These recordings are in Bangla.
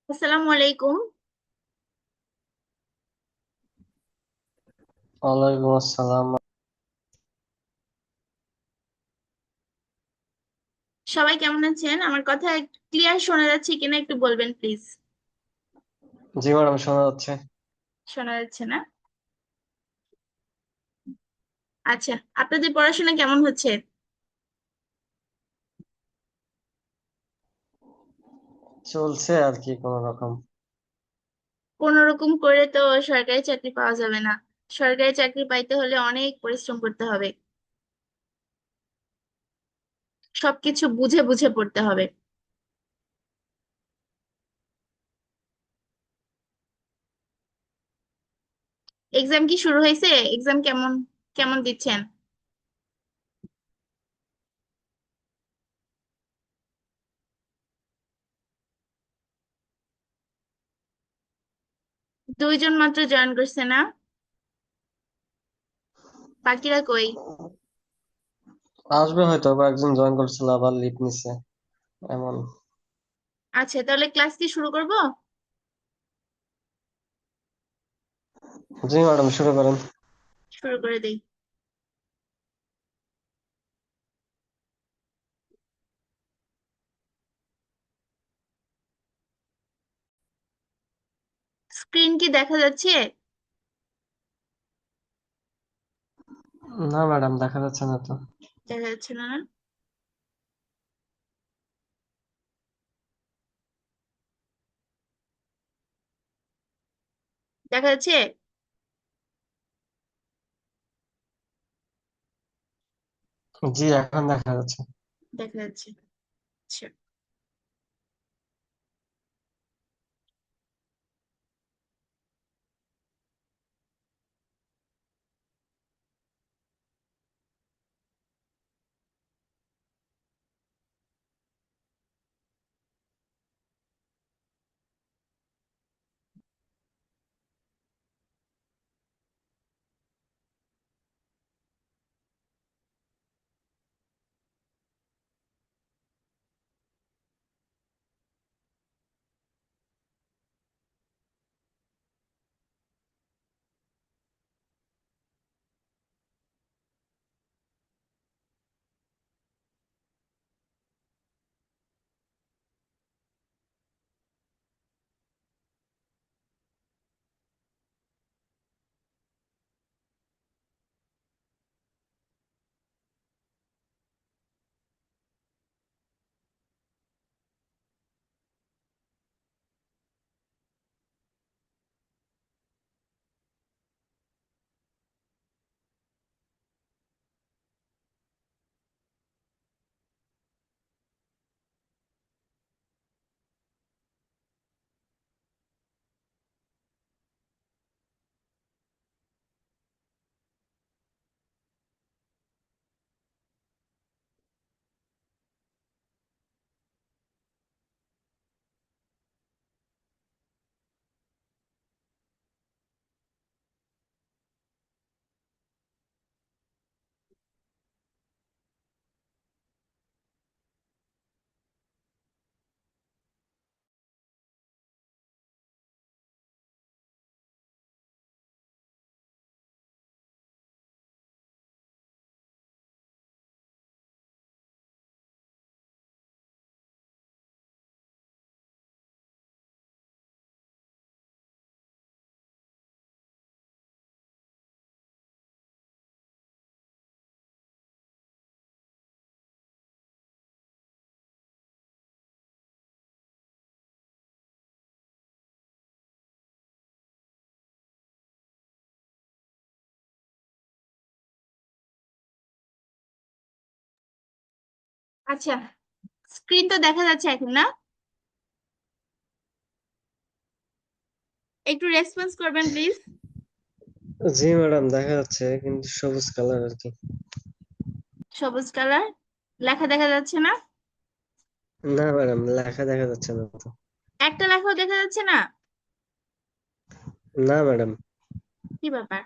আসসালামু আলাইকুম। ওয়ালাইকুম আসসালাম। সবাই কেমন আছেন? আমার কথা ক্লিয়ার শোনা যাচ্ছে কিনা একটু বলবেন প্লিজ। জি ম্যাডাম, শোনা যাচ্ছে। শোনা যাচ্ছে না? আচ্ছা, আপনাদের পড়াশোনা কেমন হচ্ছে? চলছে আর কি কোনো রকম। কোন রকম করে তো সরকারি চাকরি পাওয়া যাবে না। সরকারি চাকরি পাইতে হলে অনেক পরিশ্রম করতে হবে। সবকিছু বুঝে বুঝে পড়তে হবে। এক্সাম কি শুরু হয়েছে? এক্সাম কেমন কেমন দিচ্ছেন? দুইজন মাত্র জয়েন করছে না? বাকিরা কই? আসবে হয়তো, আবার একজন জয়েন করছিল আবার লিভ নিছে এমন। আচ্ছা, তাহলে ক্লাস কি শুরু করব? জি ম্যাডাম, শুরু করেন। শুরু করে দেই। স্ক্রিন কি দেখা যাচ্ছে? না ম্যাডাম, দেখা যাচ্ছে না তো। দেখা যাচ্ছে না না? দেখা যাচ্ছে? জি, এখন দেখা যাচ্ছে। দেখা যাচ্ছে। আচ্ছা। আচ্ছা, স্ক্রিন তো দেখা যাচ্ছে এখন না? একটু রেসপন্স করবেন প্লিজ। জি ম্যাডাম, দেখা যাচ্ছে কিন্তু সবুজ কালার আর কি। সবুজ কালার। লেখা দেখা যাচ্ছে না? না ম্যাডাম, লেখা দেখা যাচ্ছে না তো। একটা লেখাও দেখা যাচ্ছে না? না ম্যাডাম। কি ব্যাপার?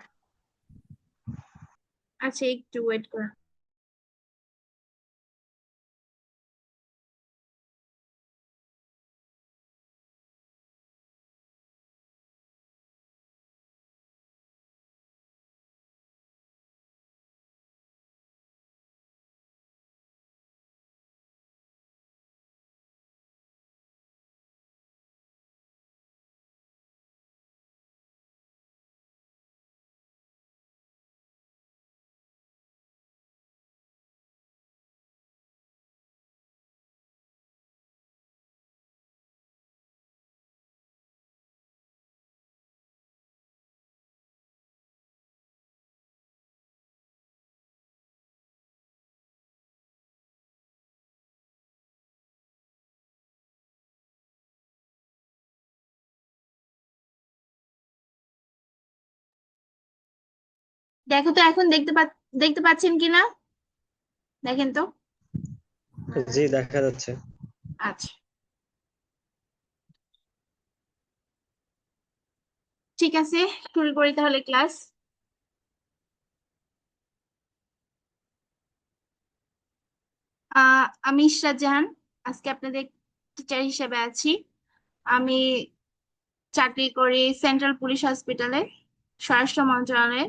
আচ্ছা, একটু ওয়েট করুন। দেখো তো এখন দেখতে পাচ্ছেন কিনা, দেখেন তো। জি, দেখা যাচ্ছে। আচ্ছা, ঠিক আছে, শুরু করি তাহলে ক্লাস। আমি ইশরাত জাহান, আজকে আপনাদের টিচার হিসেবে আছি। আমি চাকরি করি সেন্ট্রাল পুলিশ হসপিটালে, স্বরাষ্ট্র মন্ত্রণালয়ে।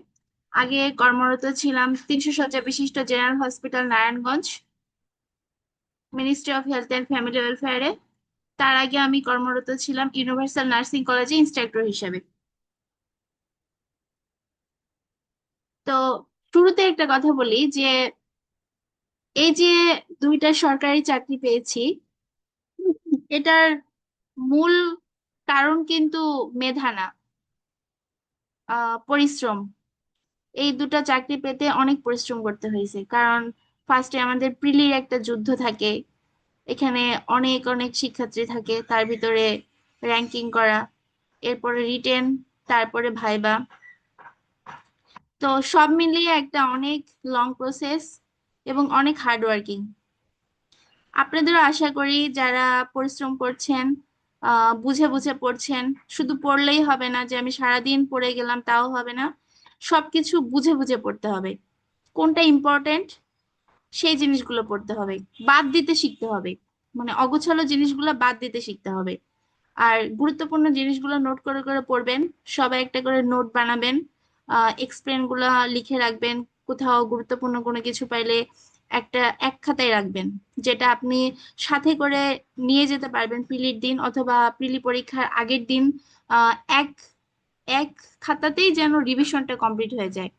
আগে কর্মরত ছিলাম 300 শয্যা বিশিষ্ট general hospital Narayanganj, ministry of health and family ওয়েলফেয়ারে। তার আগে আমি কর্মরত ছিলাম ইউনিভার্সাল নার্সিং কলেজে ইনস্ট্রাক্টর হিসেবে। তো শুরুতে একটা কথা বলি যে এই যে দুইটা সরকারি চাকরি পেয়েছি, এটার মূল কারণ কিন্তু মেধা না, পরিশ্রম। এই দুটো চাকরি পেতে অনেক পরিশ্রম করতে হয়েছে, কারণ ফার্স্টে আমাদের প্রিলির একটা যুদ্ধ থাকে। এখানে অনেক অনেক শিক্ষার্থী থাকে, তার ভিতরে র্যাঙ্কিং করা, এরপরে রিটেন, তারপরে ভাইবা। তো সব মিলিয়ে একটা অনেক লং প্রসেস এবং অনেক হার্ড ওয়ার্কিং। আপনাদেরও আশা করি যারা পরিশ্রম করছেন, বুঝে বুঝে পড়ছেন। শুধু পড়লেই হবে না, যে আমি সারাদিন পড়ে গেলাম তাও হবে না, সবকিছু বুঝে বুঝে পড়তে হবে। কোনটা ইম্পর্টেন্ট সেই জিনিসগুলো পড়তে হবে, বাদ দিতে শিখতে হবে। মানে অগোছালো জিনিসগুলো বাদ দিতে শিখতে হবে। আর গুরুত্বপূর্ণ জিনিসগুলো নোট করে করে পড়বেন। সবাই একটা করে নোট বানাবেন, এক্সপ্লেন গুলা লিখে রাখবেন। কোথাও গুরুত্বপূর্ণ কোনো কিছু পাইলে একটা এক খাতায় রাখবেন, যেটা আপনি সাথে করে নিয়ে যেতে পারবেন পিলির দিন অথবা পিলি পরীক্ষার আগের দিন। আহ এক এক খাতাতেই যেন রিভিশনটা কমপ্লিট হয়ে যায়,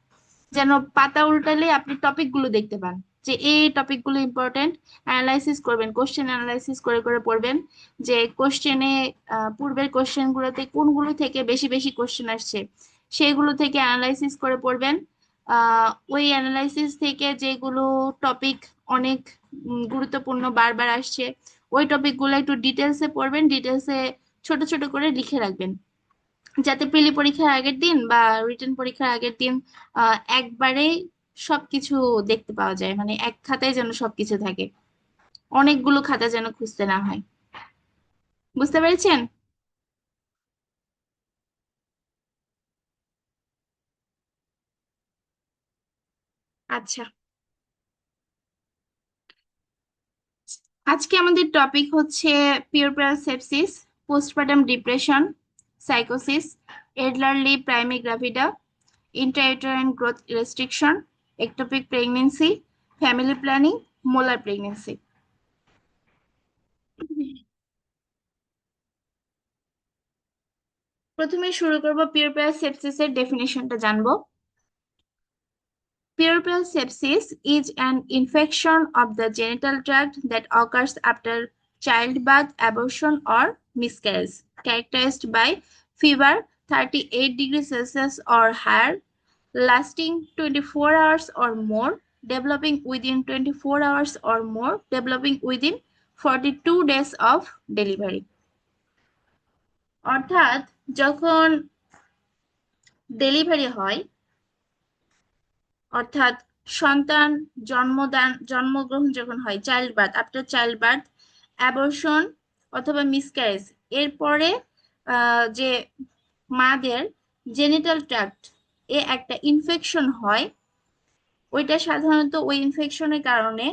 যেন পাতা উল্টালে আপনি টপিক গুলো দেখতে পান, যে এই টপিক গুলো ইম্পর্টেন্ট। অ্যানালাইসিস করবেন, কোশ্চেন অ্যানালাইসিস করে করে পড়বেন, যে কোশ্চেনে পূর্বের কোশ্চেন গুলোতে কোনগুলো থেকে বেশি বেশি কোশ্চেন আসছে, সেগুলো থেকে অ্যানালাইসিস করে পড়বেন। ওই অ্যানালাইসিস থেকে যেগুলো টপিক অনেক গুরুত্বপূর্ণ বারবার আসছে, ওই টপিক গুলো একটু ডিটেলসে পড়বেন, ডিটেলসে ছোট ছোট করে লিখে রাখবেন, যাতে প্রিলি পরীক্ষার আগের দিন বা রিটেন পরীক্ষার আগের দিন একবারেই সবকিছু দেখতে পাওয়া যায়। মানে এক খাতায় যেন সবকিছু থাকে, অনেকগুলো খাতা যেন খুঁজতে না হয়। বুঝতে পেরেছেন? আচ্ছা, আজকে আমাদের টপিক হচ্ছে পিউরপাল সেপসিস, পোস্টপার্টাম ডিপ্রেশন, সাইকোসিস, elderly primigravida, intrauterine growth restriction, ectopic pregnancy, family planning, molar pregnancy. প্রথমে শুরু করব পিউরপাল সেপসিসের ডেফিনেশনটা জানবো। Puerperal sepsis is an infection of the genital tract that occurs after childbirth, abortion, or miscarriage, characterized by fever 38 degrees Celsius or higher, lasting 24 hours or more, developing within 24 hours or more, developing within 42 days of delivery. অর্থাৎ যখন ডেলিভারি হয়, অর্থাৎ সন্তান জন্মগ্রহণ যখন হয়, child birth, after child birth, abortion অথবা মিসক্যারেজ, এরপরে যে মাদের জেনিটাল ট্র্যাক্ট এ একটা ইনফেকশন হয়, ওইটা সাধারণত ওই ইনফেকশনের কারণে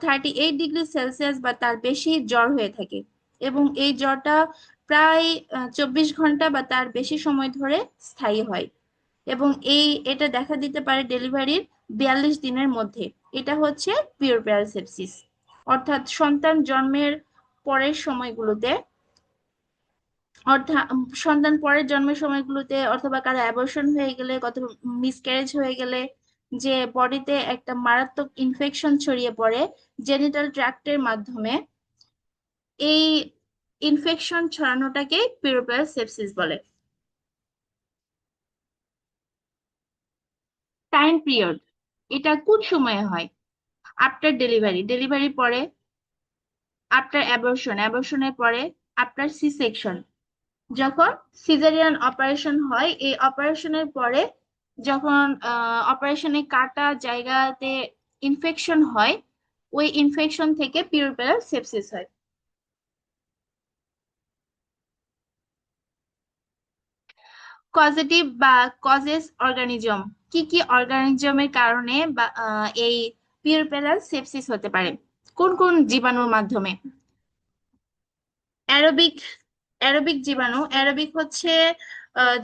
38 ডিগ্রি সেলসিয়াস বা তার বেশি জ্বর হয়ে থাকে, এবং এই জ্বরটা প্রায় 24 ঘন্টা বা তার বেশি সময় ধরে স্থায়ী হয়। এবং এটা দেখা দিতে পারে ডেলিভারির 42 দিনের মধ্যে। এটা হচ্ছে পিউরপাল সেপসিস। অর্থাৎ সন্তান জন্মের পরের সময়গুলোতে, অর্থাৎ সন্তান পরের জন্মের সময়গুলোতে, অথবা কারো অ্যাবর্শন হয়ে গেলে, কত মিসক্যারেজ হয়ে গেলে, যে বডিতে একটা মারাত্মক ইনফেকশন ছড়িয়ে পড়ে জেনিটাল ট্র্যাক্টের মাধ্যমে, এই ইনফেকশন ছড়ানোটাকে পিউরপাল সেপসিস বলে। টাইম পিরিয়ড, এটা কোন সময়ে হয়? আফটার ডেলিভারি, ডেলিভারি পরে, আফটার অ্যাবর্শন, অ্যাবর্শনের পরে, আফটার সি সেকশন, যখন সিজারিয়ান অপারেশন হয়, এই অপারেশনের পরে যখন অপারেশনে কাটা জায়গাতে ইনফেকশন হয়, ওই ইনফেকশন থেকে পিউরোপ্যারাল সেপসিস হয়। কজেটিভ বা কজেস অর্গানিজম, কি কি অর্গানিজমের কারণে বা এই পিউরোপ্যারাল সেপসিস হতে পারে, কোন কোন জীবাণুর মাধ্যমে? অ্যারোবিক, অ্যারোবিক জীবাণু। অ্যারোবিক হচ্ছে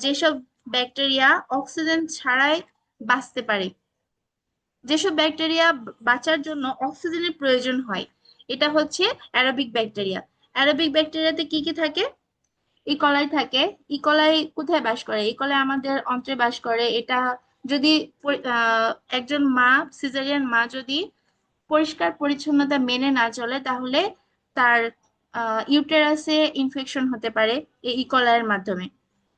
যেসব ব্যাকটেরিয়া অক্সিজেন ছাড়াই বাঁচতে পারে, যেসব ব্যাকটেরিয়া বাঁচার জন্য অক্সিজেনের প্রয়োজন হয়, এটা হচ্ছে অ্যারোবিক ব্যাকটেরিয়া। অ্যারোবিক ব্যাকটেরিয়াতে কি কি থাকে? ইকলাই থাকে। ইকলাই কোথায় বাস করে? ইকলাই আমাদের অন্ত্রে বাস করে। এটা যদি একজন মা, সিজারিয়ান মা যদি পরিষ্কার পরিচ্ছন্নতা মেনে না চলে, তাহলে তার ইউটেরাসে ইনফেকশন হতে পারে এই ইকলাইয়ের মাধ্যমে।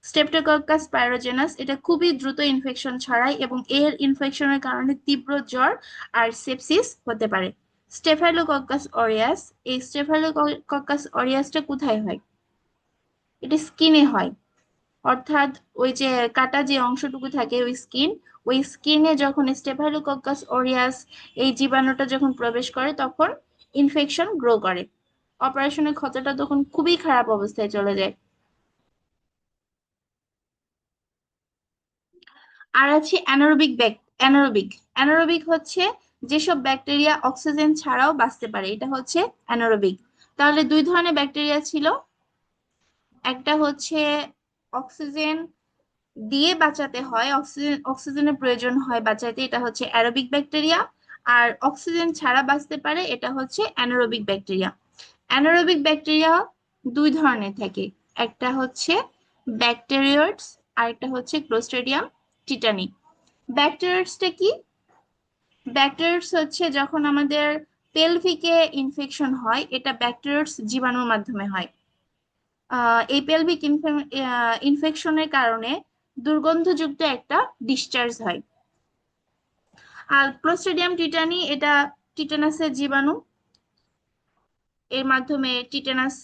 স্টেপটোকক্কাস পাইরোজেনাস, এটা খুবই দ্রুত ইনফেকশন ছড়ায় এবং এর ইনফেকশনের কারণে তীব্র জ্বর আর সেপসিস হতে পারে। স্টেফাইলোকক্কাস অরিয়াস, এই স্টেফাইলোকক্কাস অরিয়াসটা কোথায় হয়? এটা স্কিনে হয়। অর্থাৎ ওই যে কাটা যে অংশটুকু থাকে ওই স্কিন, ওই স্কিনে যখন স্টেফাইলোকক্কাস অরিয়াস এই জীবাণুটা যখন প্রবেশ করে তখন ইনফেকশন গ্রো করে। অপারেশনের ক্ষতটা তখন খুবই খারাপ অবস্থায় চলে যায়। আর আছে অ্যানারোবিক অ্যানারোবিক। অ্যানারোবিক হচ্ছে যেসব ব্যাকটেরিয়া অক্সিজেন ছাড়াও বাঁচতে পারে, এটা হচ্ছে অ্যানারোবিক। তাহলে দুই ধরনের ব্যাকটেরিয়া ছিল, একটা হচ্ছে অক্সিজেন দিয়ে বাঁচাতে হয়, অক্সিজেনের প্রয়োজন হয় বাঁচাতে, এটা হচ্ছে অ্যারোবিক ব্যাকটেরিয়া। আর অক্সিজেন ছাড়া বাঁচতে পারে, এটা হচ্ছে অ্যানারোবিক ব্যাকটেরিয়া। অ্যানারোবিক ব্যাকটেরিয়া দুই ধরনের থাকে, একটা হচ্ছে ব্যাকটেরিয়টস আর একটা হচ্ছে ক্লোস্ট্রিডিয়াম টিটানি। ব্যাকটেরিয়টসটা কি? ব্যাকটেরিয়টস হচ্ছে যখন আমাদের পেলভিকে ইনফেকশন হয়, এটা ব্যাকটেরিয়টস জীবাণুর মাধ্যমে হয়। এই পেলভিক ইনফেকশনের কারণে দুর্গন্ধযুক্ত একটা ডিসচার্জ হয়। আর ক্লোস্ট্রিডিয়াম টিটানি, এটা টিটানাসের জীবাণু, এর মাধ্যমে টিটানাস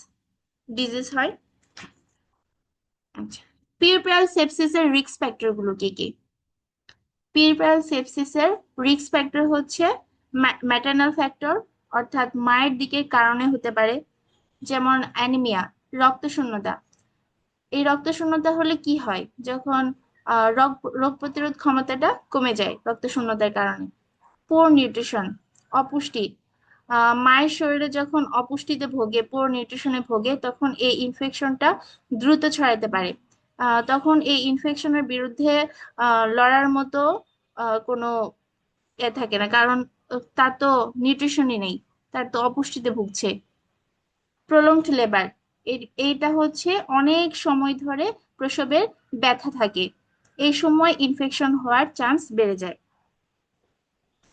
ডিজিজ হয়। আচ্ছা, পিউরপ্যারাল সেপসিসের রিস্ক ফ্যাক্টর গুলো কি কি? পিউরপ্যারাল সেপসিসের রিস্ক ফ্যাক্টর হচ্ছে ম্যাটার্নাল ফ্যাক্টর, অর্থাৎ মায়ের দিকের কারণে হতে পারে, যেমন অ্যানিমিয়া, রক্তশূন্যতা। এই রক্তশূন্যতা হলে কি হয়? যখন রোগ রোগ প্রতিরোধ ক্ষমতাটা কমে যায় রক্তশূন্যতার কারণে। পোর নিউট্রিশন, অপুষ্টি। মায়ের শরীরে যখন অপুষ্টিতে ভোগে, পোর নিউট্রিশনে ভোগে, তখন এই ইনফেকশনটা দ্রুত ছড়াতে পারে। তখন এই ইনফেকশনের বিরুদ্ধে লড়ার মতো কোনো থাকে না, কারণ তার তো নিউট্রিশনই নেই, তার তো অপুষ্টিতে ভুগছে। প্রলংড লেবার, এইটা হচ্ছে অনেক সময় ধরে প্রসবের ব্যথা থাকে, এই সময় ইনফেকশন হওয়ার চান্স বেড়ে যায়।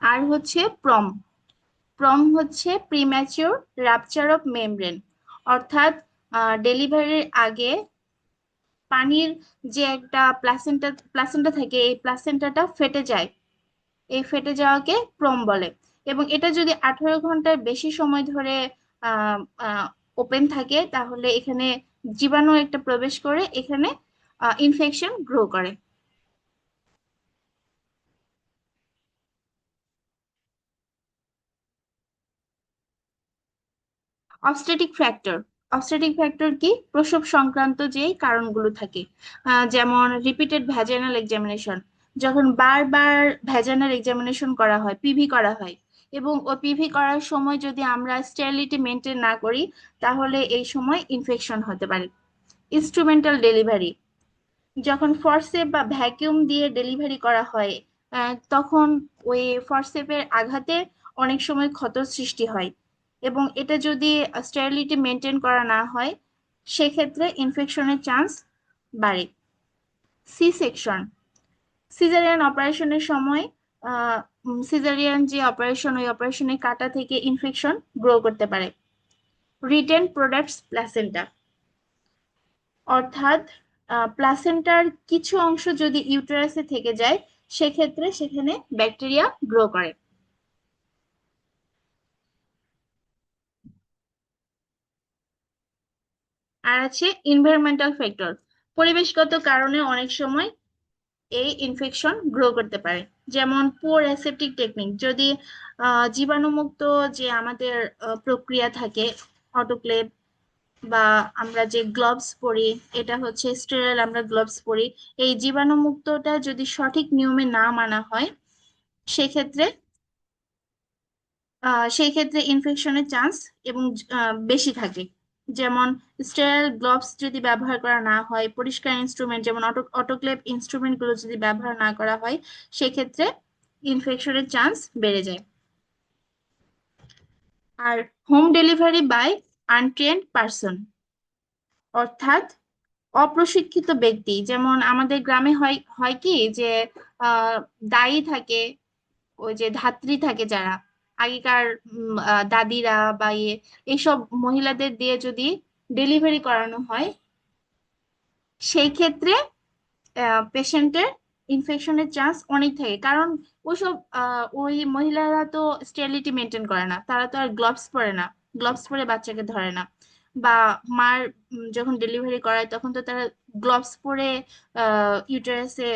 আর হচ্ছে প্রম। প্রম হচ্ছে প্রিম্যাচিওর রাপচার অফ মেমব্রেন, অর্থাৎ ডেলিভারির আগে পানির যে একটা প্লাসেন্টা প্লাসেন্টা থাকে, এই প্লাসেন্টাটা ফেটে যায়, এই ফেটে যাওয়াকে প্রম বলে। এবং এটা যদি 18 ঘন্টার বেশি সময় ধরে ওপেন থাকে, তাহলে এখানে জীবাণু একটা প্রবেশ করে, এখানে ইনফেকশন গ্রো করে। Obstetric factor. অবস্টেটিক ফ্যাক্টর কি? প্রসব সংক্রান্ত যেই কারণগুলো থাকে, যেমন রিপিটেড ভ্যাজাইনাল এক্সামিনেশন, যখন বারবার ভ্যাজাইনাল এক্সামিনেশন করা হয়, পিভি করা হয়, এবং ও পিভি করার সময় যদি আমরা স্টেরিলিটি মেনটেন না করি, তাহলে এই সময় ইনফেকশন হতে পারে। ইনস্ট্রুমেন্টাল ডেলিভারি, যখন ফরসেপ বা ভ্যাকিউম দিয়ে ডেলিভারি করা হয়, তখন ওই ফরসেপের আঘাতে অনেক সময় ক্ষত সৃষ্টি হয়, এবং এটা যদি স্টেরিলিটি মেনটেন করা না হয়, সেক্ষেত্রে ইনফেকশনের চান্স বাড়ে। সি সেকশন, সিজারিয়ান অপারেশনের সময় সিজারিয়ান যে অপারেশন, ওই অপারেশনের কাটা থেকে ইনফেকশন গ্রো করতে পারে। রিটেন প্রোডাক্টস প্লাসেন্টা, অর্থাৎ প্লাসেন্টার কিছু অংশ যদি ইউটেরাসে থেকে যায়, সেক্ষেত্রে সেখানে ব্যাকটেরিয়া গ্রো করে। আর আছে এনভায়রনমেন্টাল ফ্যাক্টর, পরিবেশগত কারণে অনেক সময় এই ইনফেকশন গ্রো করতে পারে। যেমন পোর অ্যাসেপটিক টেকনিক, যদি জীবাণুমুক্ত যে আমাদের প্রক্রিয়া থাকে, অটোক্লেভ বা আমরা যে গ্লোভস পরি, এটা হচ্ছে স্টেরাইল, আমরা গ্লোভস পরি, এই জীবাণুমুক্তটা যদি সঠিক নিয়মে না মানা হয়, সেক্ষেত্রে সেই ক্ষেত্রে ইনফেকশনের চান্স এবং বেশি থাকে। যেমন স্টেরাইল গ্লোভস যদি ব্যবহার করা না হয়, পরিষ্কার ইনস্ট্রুমেন্ট যেমন অটোক্লেভ ইনস্ট্রুমেন্ট গুলো যদি ব্যবহার না করা হয়, সেক্ষেত্রে ইনফেকশনের চান্স বেড়ে যায়। আর home delivery by untrained person, অর্থাৎ অপ্রশিক্ষিত ব্যক্তি, যেমন আমাদের গ্রামে হয় হয় কি যে দায়ী থাকে, ওই যে ধাত্রী থাকে যারা আগেকার দাদিরা বা এইসব মহিলাদের দিয়ে যদি ডেলিভারি করানো হয়, সেই ক্ষেত্রে পেশেন্টের ইনফেকশনের চান্স অনেক থাকে। কারণ ওইসব ওই মহিলারা তো স্টেরিলিটি মেনটেন করে না, তারা তো আর গ্লোভস পরে না, গ্লোভস পরে বাচ্চাকে ধরে না। বা মার যখন ডেলিভারি করায় তখন তো তারা গ্লোভস পরে ইউটারাসে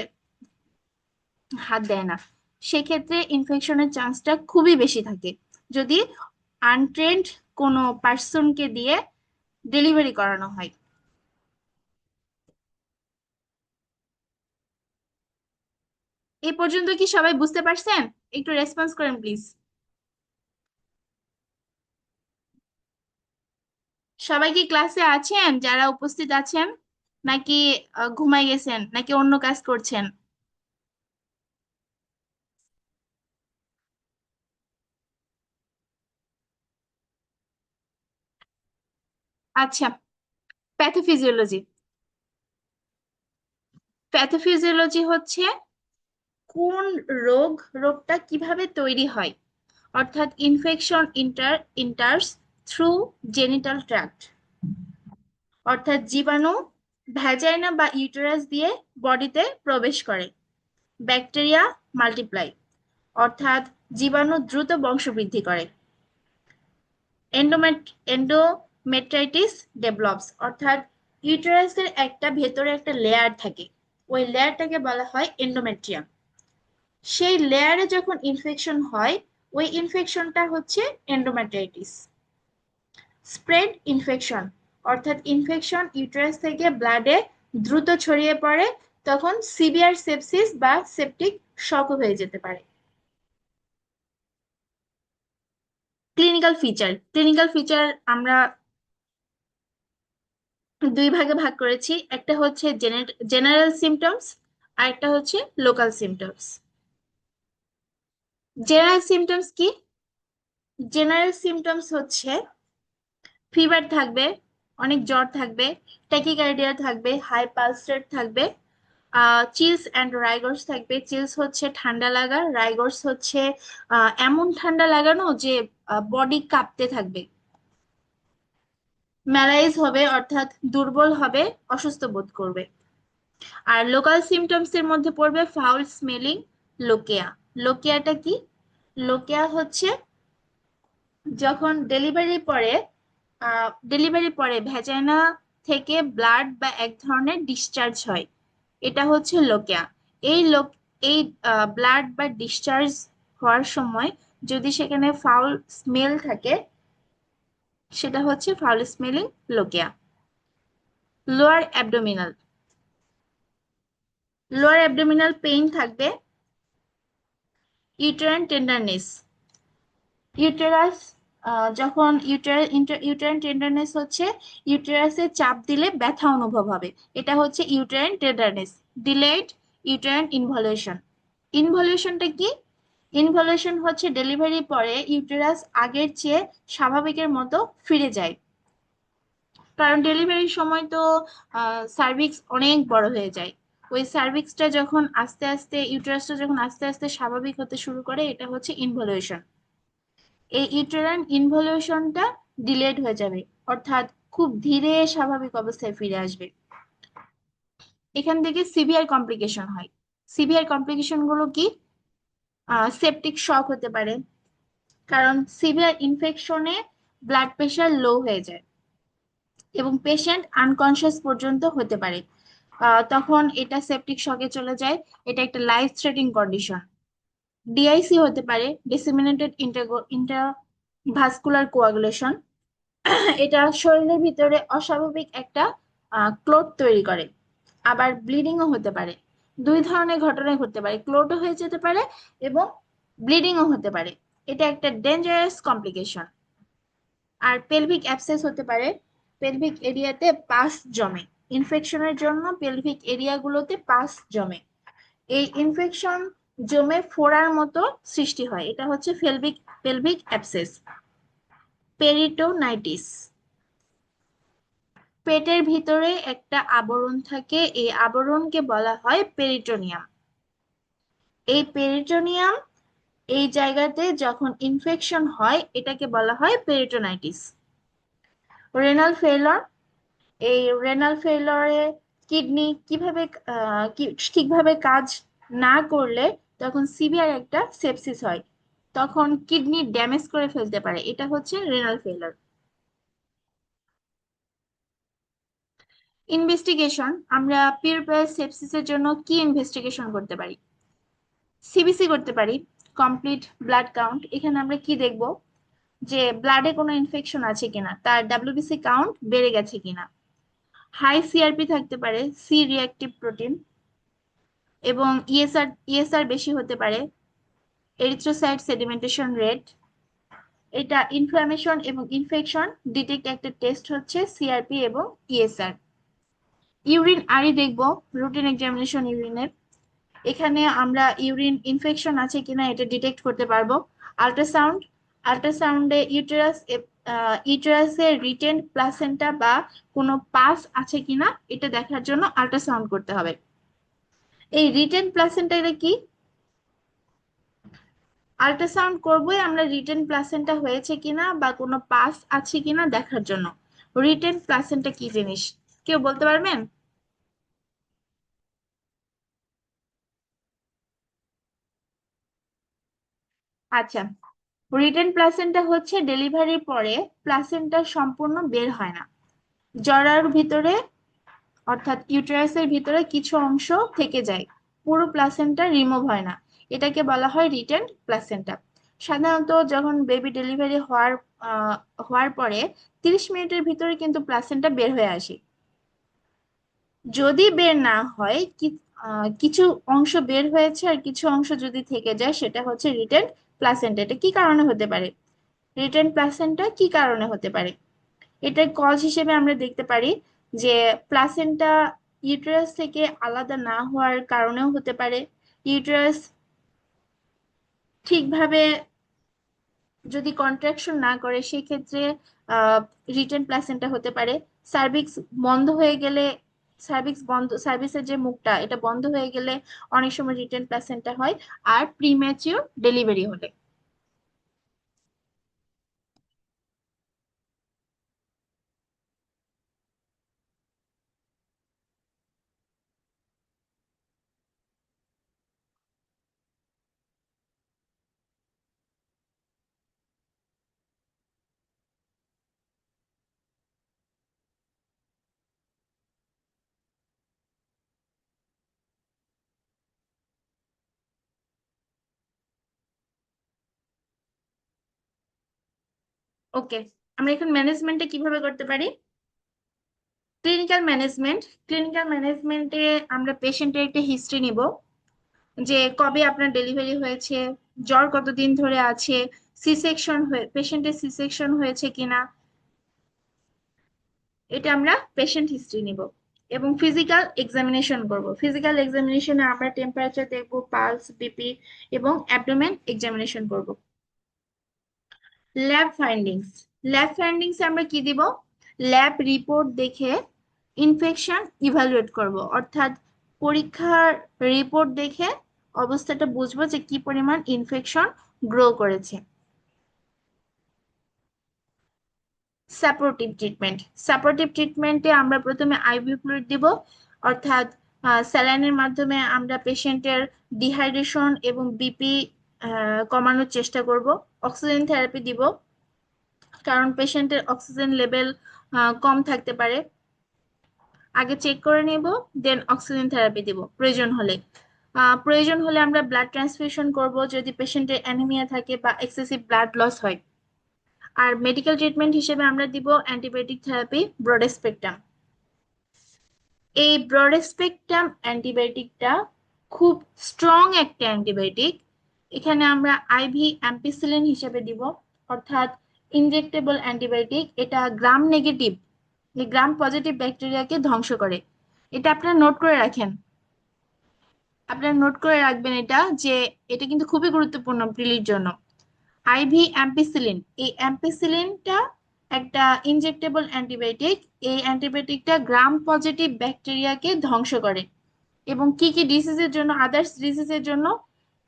হাত দেয় না। সেক্ষেত্রে ইনফেকশনের চান্সটা খুবই বেশি থাকে যদি আনট্রেন্ড কোনো পার্সনকে দিয়ে ডেলিভারি করানো হয়। এই পর্যন্ত কি সবাই বুঝতে পারছেন? একটু রেসপন্স করেন প্লিজ। সবাই কি ক্লাসে আছেন যারা উপস্থিত আছেন, নাকি ঘুমাই গেছেন, নাকি অন্য কাজ করছেন? আচ্ছা, প্যাথোফিজিওলজি। প্যাথোফিজিওলজি হচ্ছে কোন রোগটা কিভাবে তৈরি হয়, অর্থাৎ ইনফেকশন ইন্টার্স থ্রু জেনিটাল ট্র্যাক্ট, অর্থাৎ জীবাণু ভ্যাজাইনা বা ইউটেরাস দিয়ে বডিতে প্রবেশ করে। ব্যাকটেরিয়া মাল্টিপ্লাই, অর্থাৎ জীবাণু দ্রুত বংশবৃদ্ধি করে। এন্ডোমেট্রাইটিস ডেভেলপস, অর্থাৎ ইউটেরাসের ভেতরে একটা লেয়ার থাকে, ওই লেয়ারটাকে বলা হয় এন্ডোমেট্রিয়াম। সেই লেয়ারে যখন ইনফেকশন হয়, ওই ইনফেকশনটা হচ্ছে এন্ডোমেট্রাইটিস। স্প্রেড ইনফেকশন, অর্থাৎ ইনফেকশন ইউটেরাস থেকে ব্লাডে দ্রুত ছড়িয়ে পড়ে, তখন সিভিয়ার সেপসিস বা সেপটিক শক হয়ে যেতে পারে। ক্লিনিক্যাল ফিচার আমরা দুই ভাগে ভাগ করেছি, একটা হচ্ছে জেনারেল সিমটমস আর একটা হচ্ছে লোকাল সিমটমস। জেনারেল সিমটমস কি? জেনারেল সিমটমস হচ্ছে ফিভার থাকবে, অনেক জ্বর থাকবে, ট্যাকিকার্ডিয়া থাকবে, হাই পালস রেট থাকবে, চিলস অ্যান্ড রাইগর্স থাকবে। চিলস হচ্ছে ঠান্ডা লাগা, রাইগর্স হচ্ছে এমন ঠান্ডা লাগানো যে বডি কাঁপতে থাকবে। ম্যালাইজ হবে, অর্থাৎ দুর্বল হবে, অসুস্থ বোধ করবে। আর লোকাল সিমটমস এর মধ্যে পড়বে ফাউল স্মেলিং, লোকেয়া। লোকেয়াটা কি? লোকেয়া হচ্ছে যখন ডেলিভারি পরে ভ্যাজাইনা থেকে ব্লাড বা এক ধরনের ডিসচার্জ হয়, এটা হচ্ছে লোকেয়া। এই লোক এই ব্লাড বা ডিসচার্জ হওয়ার সময় যদি সেখানে ফাউল স্মেল থাকে, সেটা হচ্ছে foul smelling lochia. Lower abdominal, lower abdominal pain থাকবে। ইউটেরাইন টেন্ডারনেস, ইউটেরাস যখন ইউটেরাইন টেন্ডারনেস হচ্ছে ইউটেরাসে চাপ দিলে ব্যথা অনুভব হবে, এটা হচ্ছে uterine tenderness. Delayed uterine involution, ইনভলিউশনটা কি? ইনভলিউশন হচ্ছে ডেলিভারি পরে ইউটেরাস আগের চেয়ে স্বাভাবিকের মতো ফিরে যায়। কারণ ডেলিভারির সময় তো সার্ভিক্স অনেক বড় হয়ে যায়, ওই সার্ভিক্সটা যখন আস্তে আস্তে ইউটেরাসটা যখন আস্তে আস্তে স্বাভাবিক হতে শুরু করে, এটা হচ্ছে ইনভলিউশন। এই ইউটেরাইন ইনভলিউশনটা ডিলেড হয়ে যাবে, অর্থাৎ খুব ধীরে স্বাভাবিক অবস্থায় ফিরে আসবে। এখান থেকে সিভিয়ার কমপ্লিকেশন হয়। সিভিয়ার কমপ্লিকেশন গুলো কি? সেপটিক শক হতে পারে, কারণ সিভিয়ার ইনফেকশনে ব্লাড প্রেশার লো হয়ে যায় এবং পেশেন্ট আনকনসিয়াস পর্যন্ত হতে পারে। তখন এটা সেপটিক শকে চলে যায়। এটা একটা লাইফ থ্রেটিং কন্ডিশন। ডিআইসি হতে পারে, ডিসেমিনেটেড ইন্টারভাস্কুলার কোয়াগুলেশন। এটা শরীরের ভিতরে অস্বাভাবিক একটা ক্লট তৈরি করে। আবার ব্লিডিংও হতে পারে। দুই ধরনের ঘটনা ঘটতে পারে, ক্লটও হয়ে যেতে পারে এবং ব্লিডিংও হতে পারে। এটা একটা ডেঞ্জারাস কমপ্লিকেশন। আর পেলভিক অ্যাবসেস হতে পারে, পেলভিক এরিয়াতে পাস জমে। ইনফেকশনের জন্য পেলভিক এরিয়াগুলোতে পাস জমে। এই ইনফেকশন জমে ফোড়ার মতো সৃষ্টি হয়, এটা হচ্ছে পেলভিক পেলভিক অ্যাবসেস। পেরিটোনাইটিস, পেটের ভিতরে একটা আবরণ থাকে, এই আবরণকে বলা হয় পেরিটোনিয়াম। এই পেরিটোনিয়াম, এই জায়গাতে যখন ইনফেকশন হয় এটাকে বলা হয় পেরিটোনাইটিস। রেনাল ফেইলর, এই রেনাল ফেইলরে কিডনি কিভাবে ঠিকভাবে কাজ না করলে তখন সিভিয়ার একটা সেপসিস হয়, তখন কিডনি ড্যামেজ করে ফেলতে পারে, এটা হচ্ছে রেনাল ফেইলর। ইনভেস্টিগেশন, আমরা পিউরপাল সেপসিসের জন্য কি ইনভেস্টিগেশন করতে পারি? সিবিসি করতে পারি, কমপ্লিট ব্লাড কাউন্ট। এখানে আমরা কি দেখব, যে ব্লাডে কোনো ইনফেকশন আছে কিনা, তার ডাব্লিউবিসি কাউন্ট বেড়ে গেছে কিনা। হাই সিআরপি থাকতে পারে, সি রিঅ্যাক্টিভ প্রোটিন, এবং ইএসআর বেশি হতে পারে, এরিথ্রোসাইট সেডিমেন্টেশন রেট। এটা ইনফ্লামেশন এবং ইনফেকশন ডিটেক্ট একটা টেস্ট হচ্ছে সিআরপি এবং ইএসআর। ইউরিন আরই দেখব, রুটিন এক্সামিনেশন ইউরিনের। এখানে আমরা ইউরিন ইনফেকশন আছে কিনা এটা ডিটেক্ট করতে পারবো। আল্ট্রাসাউন্ড, আল্ট্রাসাউন্ডে ইউটেরাসের রিটেন্ড প্লাসেন্টা বা কোনো পাস আছে কিনা এটা দেখার জন্য আল্ট্রাসাউন্ড করতে হবে। এই রিটেন্ড প্লাসেন্টা কি, আল্ট্রাসাউন্ড করবোই আমরা রিটেন প্লাসেন্টা হয়েছে কিনা বা কোনো পাস আছে কিনা দেখার জন্য। রিটেন প্লাসেন্টা কি জিনিস, কেউ বলতে পারবেন? আচ্ছা, রিটেন প্লাসেন্টা হচ্ছে ডেলিভারির পরে প্লাসেন্টা সম্পূর্ণ বের হয় না, জরার ভিতরে অর্থাৎ ইউটেরাসের ভিতরে কিছু অংশ থেকে যায়, পুরো প্লাসেন্টা রিমুভ হয় না, এটাকে বলা হয় রিটেন প্লাসেন্টা। সাধারণত যখন বেবি ডেলিভারি হওয়ার পরে 30 মিনিটের ভিতরে কিন্তু প্লাসেন্টা বের হয়ে আসে। যদি বের না হয় কিছু অংশ বের হয়েছে আর কিছু অংশ যদি থেকে যায় সেটা হচ্ছে রিটেন প্লাসেন্টা। এটা কি কারণে হতে পারে, রিটেন প্লাসেন্টা কি কারণে হতে পারে? এটার কজ হিসেবে আমরা দেখতে পারি যে প্লাসেন্টা ইউটেরাস থেকে আলাদা না হওয়ার কারণেও হতে পারে। ইউটেরাস ঠিকভাবে যদি কন্ট্রাকশন না করে সেক্ষেত্রে রিটেন প্লাসেন্টা হতে পারে। সার্ভিক্স বন্ধ হয়ে গেলে, সার্ভিক্স বন্ধ, সার্ভিসের যে মুখটা এটা বন্ধ হয়ে গেলে অনেক সময় রিটেন প্লাসেন্টা হয়। আর প্রিম্যাচিওর ডেলিভারি হলে। ওকে, আমরা এখন ম্যানেজমেন্টে কিভাবে করতে পারি? ক্লিনিক্যাল ম্যানেজমেন্ট, ক্লিনিক্যাল ম্যানেজমেন্টে আমরা পেশেন্টের একটা হিস্ট্রি নিব, যে কবে আপনার ডেলিভারি হয়েছে, জ্বর কতদিন ধরে আছে, সি সেকশন হয়ে পেশেন্টের সি সেকশন হয়েছে কিনা, এটা আমরা পেশেন্ট হিস্ট্রি নিব। এবং ফিজিক্যাল এক্সামিনেশন করব, ফিজিক্যাল এক্সামিনেশনে আমরা টেম্পারেচার দেখব, পালস, বিপি এবং অ্যাবডোমেন এক্সামিনেশন করব। ল্যাব ফাইন্ডিংস, ল্যাব ফাইন্ডিংস আমরা কি দিব, ল্যাব রিপোর্ট দেখে ইনফেকশন ইভালুয়েট করব, অর্থাৎ পরীক্ষার রিপোর্ট দেখে অবস্থাটা বুঝবো যে কি পরিমাণ ইনফেকশন গ্রো করেছে। সাপোর্টিভ ট্রিটমেন্ট, সাপোর্টিভ ট্রিটমেন্টে আমরা প্রথমে আইভি ফ্লুইড দিব, অর্থাৎ স্যালাইনের মাধ্যমে আমরা পেশেন্টের ডিহাইড্রেশন এবং বিপি কমানোর চেষ্টা করব। অক্সিজেন থেরাপি দিব, কারণ পেশেন্টের অক্সিজেন লেভেল কম থাকতে পারে। আগে চেক করে নেব, দেন অক্সিজেন থেরাপি দিব প্রয়োজন হলে। প্রয়োজন হলে আমরা ব্লাড ট্রান্সফিউশন করব যদি পেশেন্টের অ্যানিমিয়া থাকে বা এক্সেসিভ ব্লাড লস হয়। আর মেডিকেল ট্রিটমেন্ট হিসেবে আমরা দিব অ্যান্টিবায়োটিক থেরাপি ব্রড স্পেকট্রাম। এই ব্রড স্পেকট্রাম অ্যান্টিবায়োটিকটা খুব স্ট্রং একটা অ্যান্টিবায়োটিক। এখানে আমরা আইভি অ্যাম্পিসিলিন হিসেবে দিব, অর্থাৎ ইনজেক্টেবল অ্যান্টিবায়োটিক। এটা গ্রাম নেগেটিভ, এই গ্রাম পজিটিভ ব্যাকটেরিয়াকে ধ্বংস করে। এটা আপনারা নোট করে রাখেন, আপনারা নোট করে রাখবেন এটা, যে এটা কিন্তু খুবই গুরুত্বপূর্ণ প্রিলির জন্য। আইভি অ্যাম্পিসিলিন, এই অ্যাম্পিসিলিনটা একটা ইনজেক্টেবল অ্যান্টিবায়োটিক। এই অ্যান্টিবায়োটিকটা গ্রাম পজিটিভ ব্যাকটেরিয়াকে ধ্বংস করে। এবং কি কি ডিজিজের জন্য, আদার্স ডিজিজের জন্য,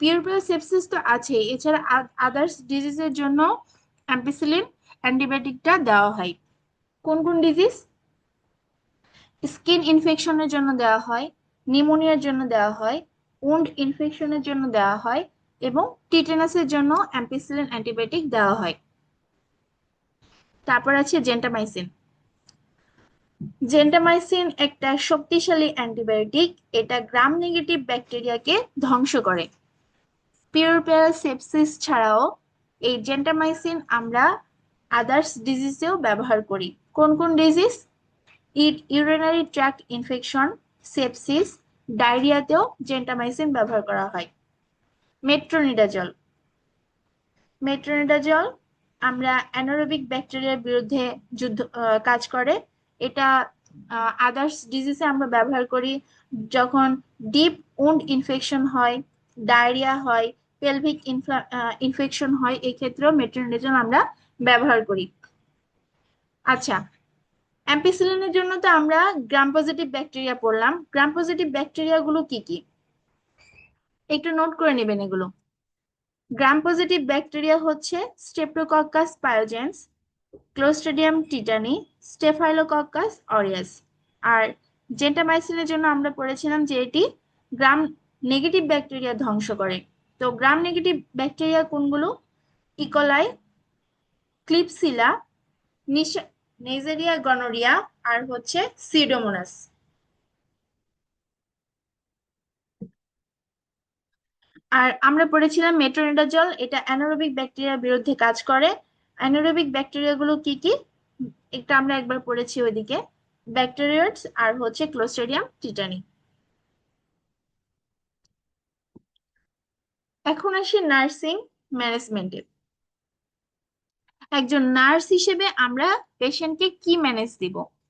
পিউরপাল সেপসিস তো আছে, এছাড়া আদার্স ডিজিজের জন্য অ্যাম্পিসিলিন অ্যান্টিবায়োটিকটা দেওয়া হয়। কোন কোন ডিজিজ? স্কিন ইনফেকশনের জন্য দেওয়া হয়, নিউমোনিয়ার জন্য দেওয়া হয়, উন্ড ইনফেকশনের জন্য দেওয়া হয়, এবং টিটেনাসের জন্য অ্যাম্পিসিলিন অ্যান্টিবায়োটিক দেওয়া হয়। তারপর আছে জেন্টামাইসিন। জেন্টামাইসিন একটা শক্তিশালী অ্যান্টিবায়োটিক, এটা গ্রাম নেগেটিভ ব্যাকটেরিয়াকে ধ্বংস করে। পিউরপাল সেপসিস ছাড়াও এই জেন্টামাইসিন আমরা আদার্স ডিজিজেও ব্যবহার করি। কোন কোন disease? Urinary tract infection, sepsis, ডায়রিয়াতেও জেন্টামাইসিন ব্যবহার করা হয়। মেট্রোনিডাজল। মেট্রোনিডাজল আমরা অ্যানারোবিক ব্যাকটেরিয়ার বিরুদ্ধে কাজ করে। এটা আদার্স ডিজিজে আমরা ব্যবহার করি, যখন ডিপ উন্ড ইনফেকশন হয়, ডায়রিয়া হয়, পেলভিক ইনফেকশন হয়, এই ক্ষেত্রেও মেট্রোনিডাজল আমরা ব্যবহার করি। আচ্ছা, অ্যাম্পিসিলিনের জন্য তো আমরা গ্রাম পজিটিভ ব্যাকটেরিয়া পড়লাম। গ্রাম পজিটিভ ব্যাকটেরিয়া গুলো কি কি একটু নোট করে নেবেন এগুলো। গ্রাম পজিটিভ ব্যাকটেরিয়া হচ্ছে streptococcus pyogenes, clostridium tetani, staphylococcus aureus. আর জেন্টামাইসিনের জন্য আমরা পড়েছিলাম যে এটি গ্রাম নেগেটিভ ব্যাকটেরিয়া ধ্বংস করে। তো গ্রাম নেগেটিভ ব্যাকটেরিয়া কোনগুলো? ইকোলাই, ক্লিপসিলা, নেজেরিয়া গনোরিয়া, আর হচ্ছে সিডোমোনাস। আর আমরা পড়েছিলাম মেট্রোনিডাজল, এটা অ্যানারোবিক ব্যাকটেরিয়ার বিরুদ্ধে কাজ করে। অ্যানারোবিক ব্যাকটেরিয়া গুলো কি কি একটা আমরা একবার পড়েছি ওইদিকে, ব্যাকটেরিয়াটস আর হচ্ছে ক্লোস্ট্রিডিয়াম টিটানি। এখন আসি নার্সিং ম্যানেজমেন্টে। একজন নার্স হিসেবে আমরা পেশেন্টকে কি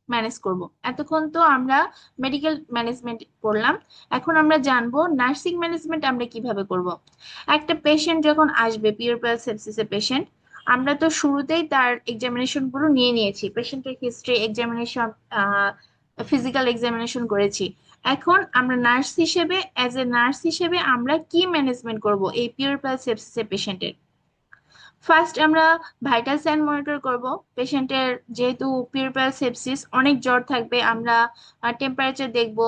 ম্যানেজ করব। এতক্ষণ তো আমরা মেডিকেল ম্যানেজমেন্ট করলাম, এখন আমরা জানবো নার্সিং ম্যানেজমেন্ট আমরা কিভাবে করব। একটা পেশেন্ট যখন আসবে, পিউরপাল সেপসিসের পেশেন্ট, আমরা তো শুরুতেই তার এক্সামিনেশন গুলো নিয়ে নিয়েছি, পেশেন্টের হিস্ট্রি এক্সামিনেশন, ফিজিক্যাল এক্সামিনেশন করেছি। এখন আমরা নার্স হিসেবে, অ্যাজ এ নার্স হিসেবে আমরা কি ম্যানেজমেন্ট করব এই পিউরপাল সেপসিসের পেশেন্টের। ফার্স্ট আমরা ভাইটাল সাইন মনিটর করব পেশেন্টের, যেহেতু পিউরপাল সেপসিস, অনেক জ্বর থাকবে, আমরা টেম্পারেচার দেখব,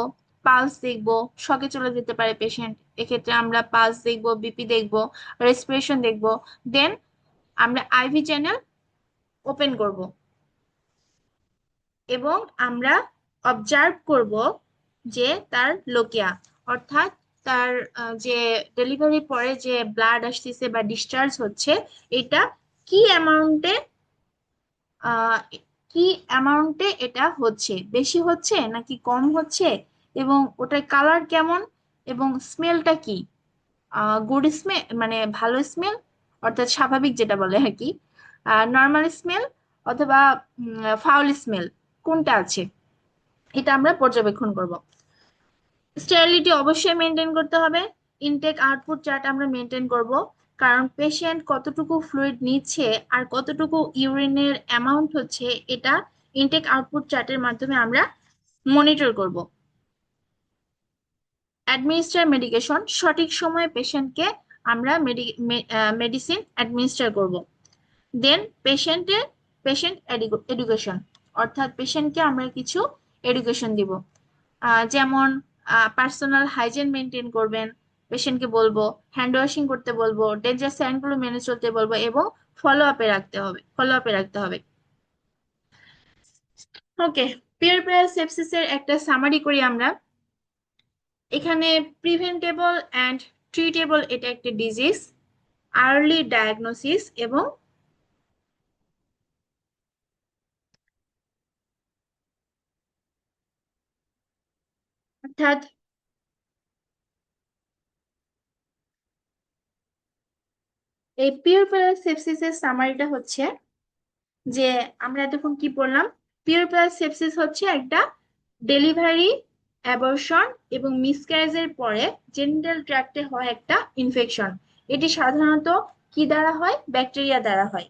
পালস দেখব, শকে চলে যেতে পারে পেশেন্ট, এক্ষেত্রে আমরা পালস দেখব, বিপি দেখব, রেসপিরেশন দেখব। দেন আমরা আইভি চ্যানেল ওপেন করব এবং আমরা অবজার্ভ করব যে তার লোকিয়া, অর্থাৎ তার যে ডেলিভারি পরে যে ব্লাড আসতেছে বা ডিসচার্জ হচ্ছে, এটা কি অ্যামাউন্টে, আহ কি অ্যামাউন্টে এটা হচ্ছে, বেশি হচ্ছে নাকি কম হচ্ছে, এবং ওটার কালার কেমন, এবং স্মেলটা কি, গুড স্মেল মানে ভালো স্মেল, অর্থাৎ স্বাভাবিক যেটা বলে আর কি, নর্মাল স্মেল, অথবা ফাউল স্মেল, কোনটা আছে, এটা আমরা পর্যবেক্ষণ করব। স্টেরিলিটি অবশ্যই মেনটেন করতে হবে। ইনটেক আউটপুট চার্ট আমরা মেনটেন করব, কারণ পেশেন্ট কতটুকু ফ্লুইড নিচ্ছে আর কতটুকু ইউরিনের অ্যামাউন্ট হচ্ছে, এটা ইনটেক আউটপুট চার্টের মাধ্যমে আমরা মনিটর করব। অ্যাডমিনিস্টার মেডিকেশন, সঠিক সময়ে পেশেন্টকে আমরা মেডিসিন অ্যাডমিনিস্টার করব। দেন পেশেন্ট এডুকেশন, অর্থাৎ পেশেন্টকে আমরা কিছু এডুকেশন দিব, যেমন পার্সোনাল হাইজিন মেনটেন করবেন, পেশেন্টকে বলবো, হ্যান্ড ওয়াশিং করতে বলবো, ডেঞ্জার সাইনগুলো মেনে চলতে বলবো, এবং ফলো আপে রাখতে হবে। ওকে, পিউরপাল সেপসিসের একটা সামারি করি আমরা। এখানে প্রিভেন্টেবল অ্যান্ড ট্রিটেবল এটা একটা ডিজিজ, আর্লি ডায়াগনোসিস এবং অর্থাৎ এই পিউরপাল সেপসিসের সামারিটা হচ্ছে যে আমরা এতক্ষণ কি বললাম, পিউরপাল সেপসিস হচ্ছে একটা ডেলিভারি, অ্যাবর্শন এবং মিসক্যারেজের পরে জেনিটাল ট্র্যাক্টে হয় একটা ইনফেকশন। এটি সাধারণত কি দ্বারা হয়? ব্যাকটেরিয়া দ্বারা হয়।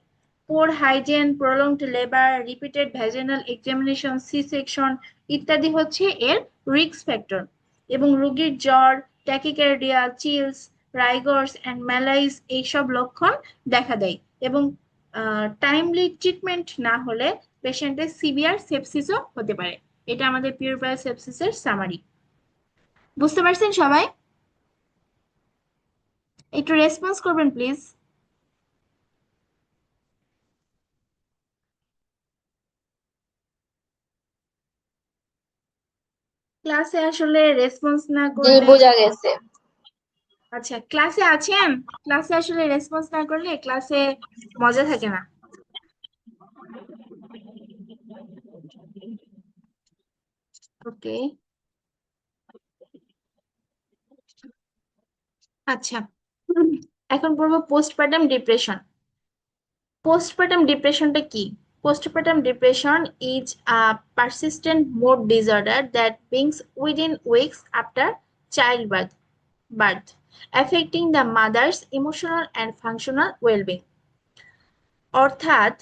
Poor hygiene, prolonged labour, repeated vaginal examination, C section ইত্যাদি হচ্ছে এর রিস্ক ফ্যাক্টর। এবং রোগীর জ্বর, tachycardia, chills, rigors and malaise এইসব লক্ষণ দেখা দেয়। এবং টাইমলি ট্রিটমেন্ট না হলে পেশেন্টের সিভিয়ার সেপসিসও হতে পারে। এটা আমাদের পিউরপাল সেপসিসের সামারি। বুঝতে পারছেন সবাই? একটু রেসপন্স করবেন প্লিজ। ক্লাসে আসলে রেসপন্স না জি, করলে, বোঝা গেছে। আচ্ছা ক্লাসে আছেন, ক্লাসে আসলে রেসপন্স না করলে ক্লাসে মজা থাকে না। ওকে, আচ্ছা। এখন পড়বো পোস্টপার্টাম ডিপ্রেশন। পোস্টপার্টাম ডিপ্রেশনটা কি? Postpartum depression is a persistent mood disorder that begins within weeks after childbirth, affecting the mother's emotional and functional well-being. অর্থাৎ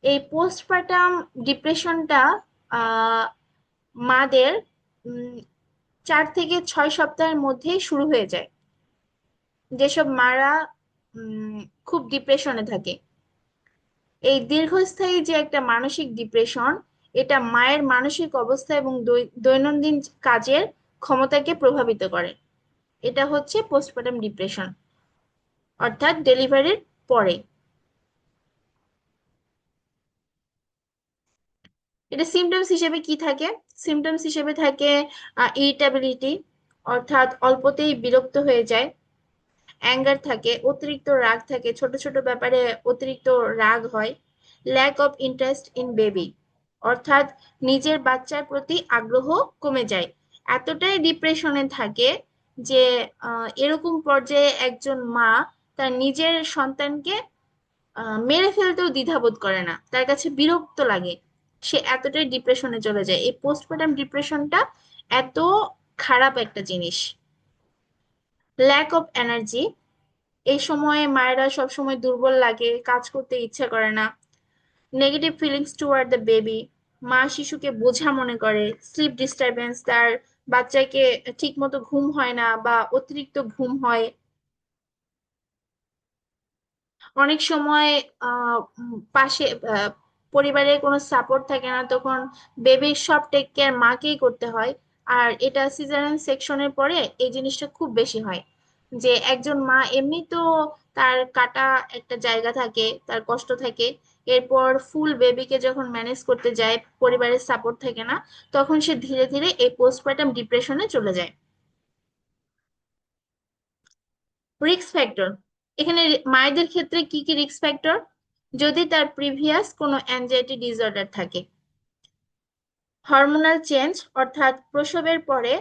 এই পোস্টপার্টাম ডিপ্রেশনটা মাদের উম, 4 থেকে 6 সপ্তাহের মধ্যেই শুরু হয়ে যায়, যেসব মারা খুব ডিপ্রেশনে থাকে। এই দীর্ঘস্থায়ী যে একটা মানসিক ডিপ্রেশন, এটা মায়ের মানসিক অবস্থা এবং দৈনন্দিন কাজের ক্ষমতাকে প্রভাবিত করে। এটা হচ্ছে পোস্টপার্টাম ডিপ্রেশন, অর্থাৎ ডেলিভারির পরে। এটা সিমটমস হিসেবে কি থাকে? সিমটমস হিসেবে থাকে ইরিটাবিলিটি, অর্থাৎ অল্পতেই বিরক্ত হয়ে যায়। অ্যাঙ্গার থাকে, অতিরিক্ত রাগ থাকে, ছোট ছোট ব্যাপারে অতিরিক্ত রাগ হয়। Lack of interest in baby, অর্থাৎ নিজের বাচ্চার প্রতি আগ্রহ কমে যায়। এতটাই ডিপ্রেশনে থাকে যে এরকম পর্যায়ে একজন মা তার নিজের সন্তানকে মেরে ফেলতেও দ্বিধাবোধ করে না, তার কাছে বিরক্ত লাগে। সে এতটাই ডিপ্রেশনে চলে যায়। এই পোস্টপার্টাম ডিপ্রেশনটা এত খারাপ একটা জিনিস। ল্যাক অফ এনার্জি, এই সময়ে মায়েরা সব সময় দুর্বল লাগে, কাজ করতে ইচ্ছা করে না। Negative feelings toward the baby, মা শিশুকে বোঝা মনে করে। স্লিপ ডিস্টারবেন্স, তার বাচ্চাকে ঠিক মতো ঘুম হয় না বা অতিরিক্ত ঘুম হয়। অনেক সময় পাশে পরিবারের কোনো সাপোর্ট থাকে না, তখন বেবির সব টেক কেয়ার মাকেই করতে হয়। আর এটা সিজারিয়ান সেকশনের পরে এই জিনিসটা খুব বেশি হয়, যে একজন মা এমনি তো তার কাটা একটা জায়গা থাকে, তার কষ্ট থাকে, এরপর ফুল বেবিকে যখন ম্যানেজ করতে যায়, পরিবারের সাপোর্ট থাকে না, তখন সে ধীরে ধীরে এই পোস্টপার্টাম ডিপ্রেশনে চলে যায়। রিস্ক ফ্যাক্টর, এখানে মায়েদের ক্ষেত্রে কি কি রিস্ক ফ্যাক্টর? যদি তার প্রিভিয়াস কোনো অ্যাংজাইটি ডিসঅর্ডার থাকে, হরমোনাল চেঞ্জ, অর্থাৎ প্রসবের পরে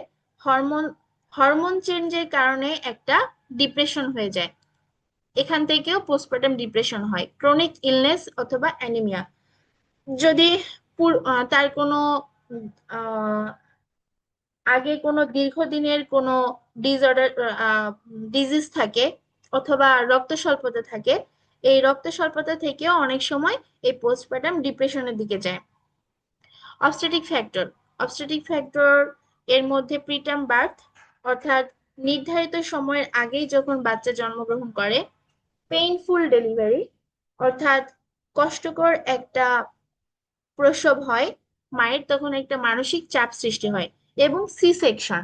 হরমোন হরমোন চেঞ্জের কারণে একটা ডিপ্রেশন হয়ে যায়, এখান থেকেও পোস্টপার্টাম ডিপ্রেশন হয়। ক্রনিক ইলনেস অথবা অ্যানিমিয়া, যদি তার কোনো আহ, আগে কোনো দীর্ঘদিনের কোনো ডিসঅর্ডার, ডিজিজ থাকে, অথবা রক্ত স্বল্পতা থাকে, এই রক্ত স্বল্পতা থেকেও অনেক সময় এই পোস্টপার্টাম ডিপ্রেশনের দিকে যায়। অবস্টেটিক ফ্যাক্টর, অবস্টেটিক ফ্যাক্টর এর মধ্যে প্রিটার্ম বার্থ, অর্থাৎ নির্ধারিত সময়ের আগেই যখন বাচ্চা জন্মগ্রহণ করে। পেইনফুল ডেলিভারি, অর্থাৎ কষ্টকর একটা প্রসব হয়, মায়ের তখন একটা মানসিক চাপ সৃষ্টি হয়। এবং সি সেকশন,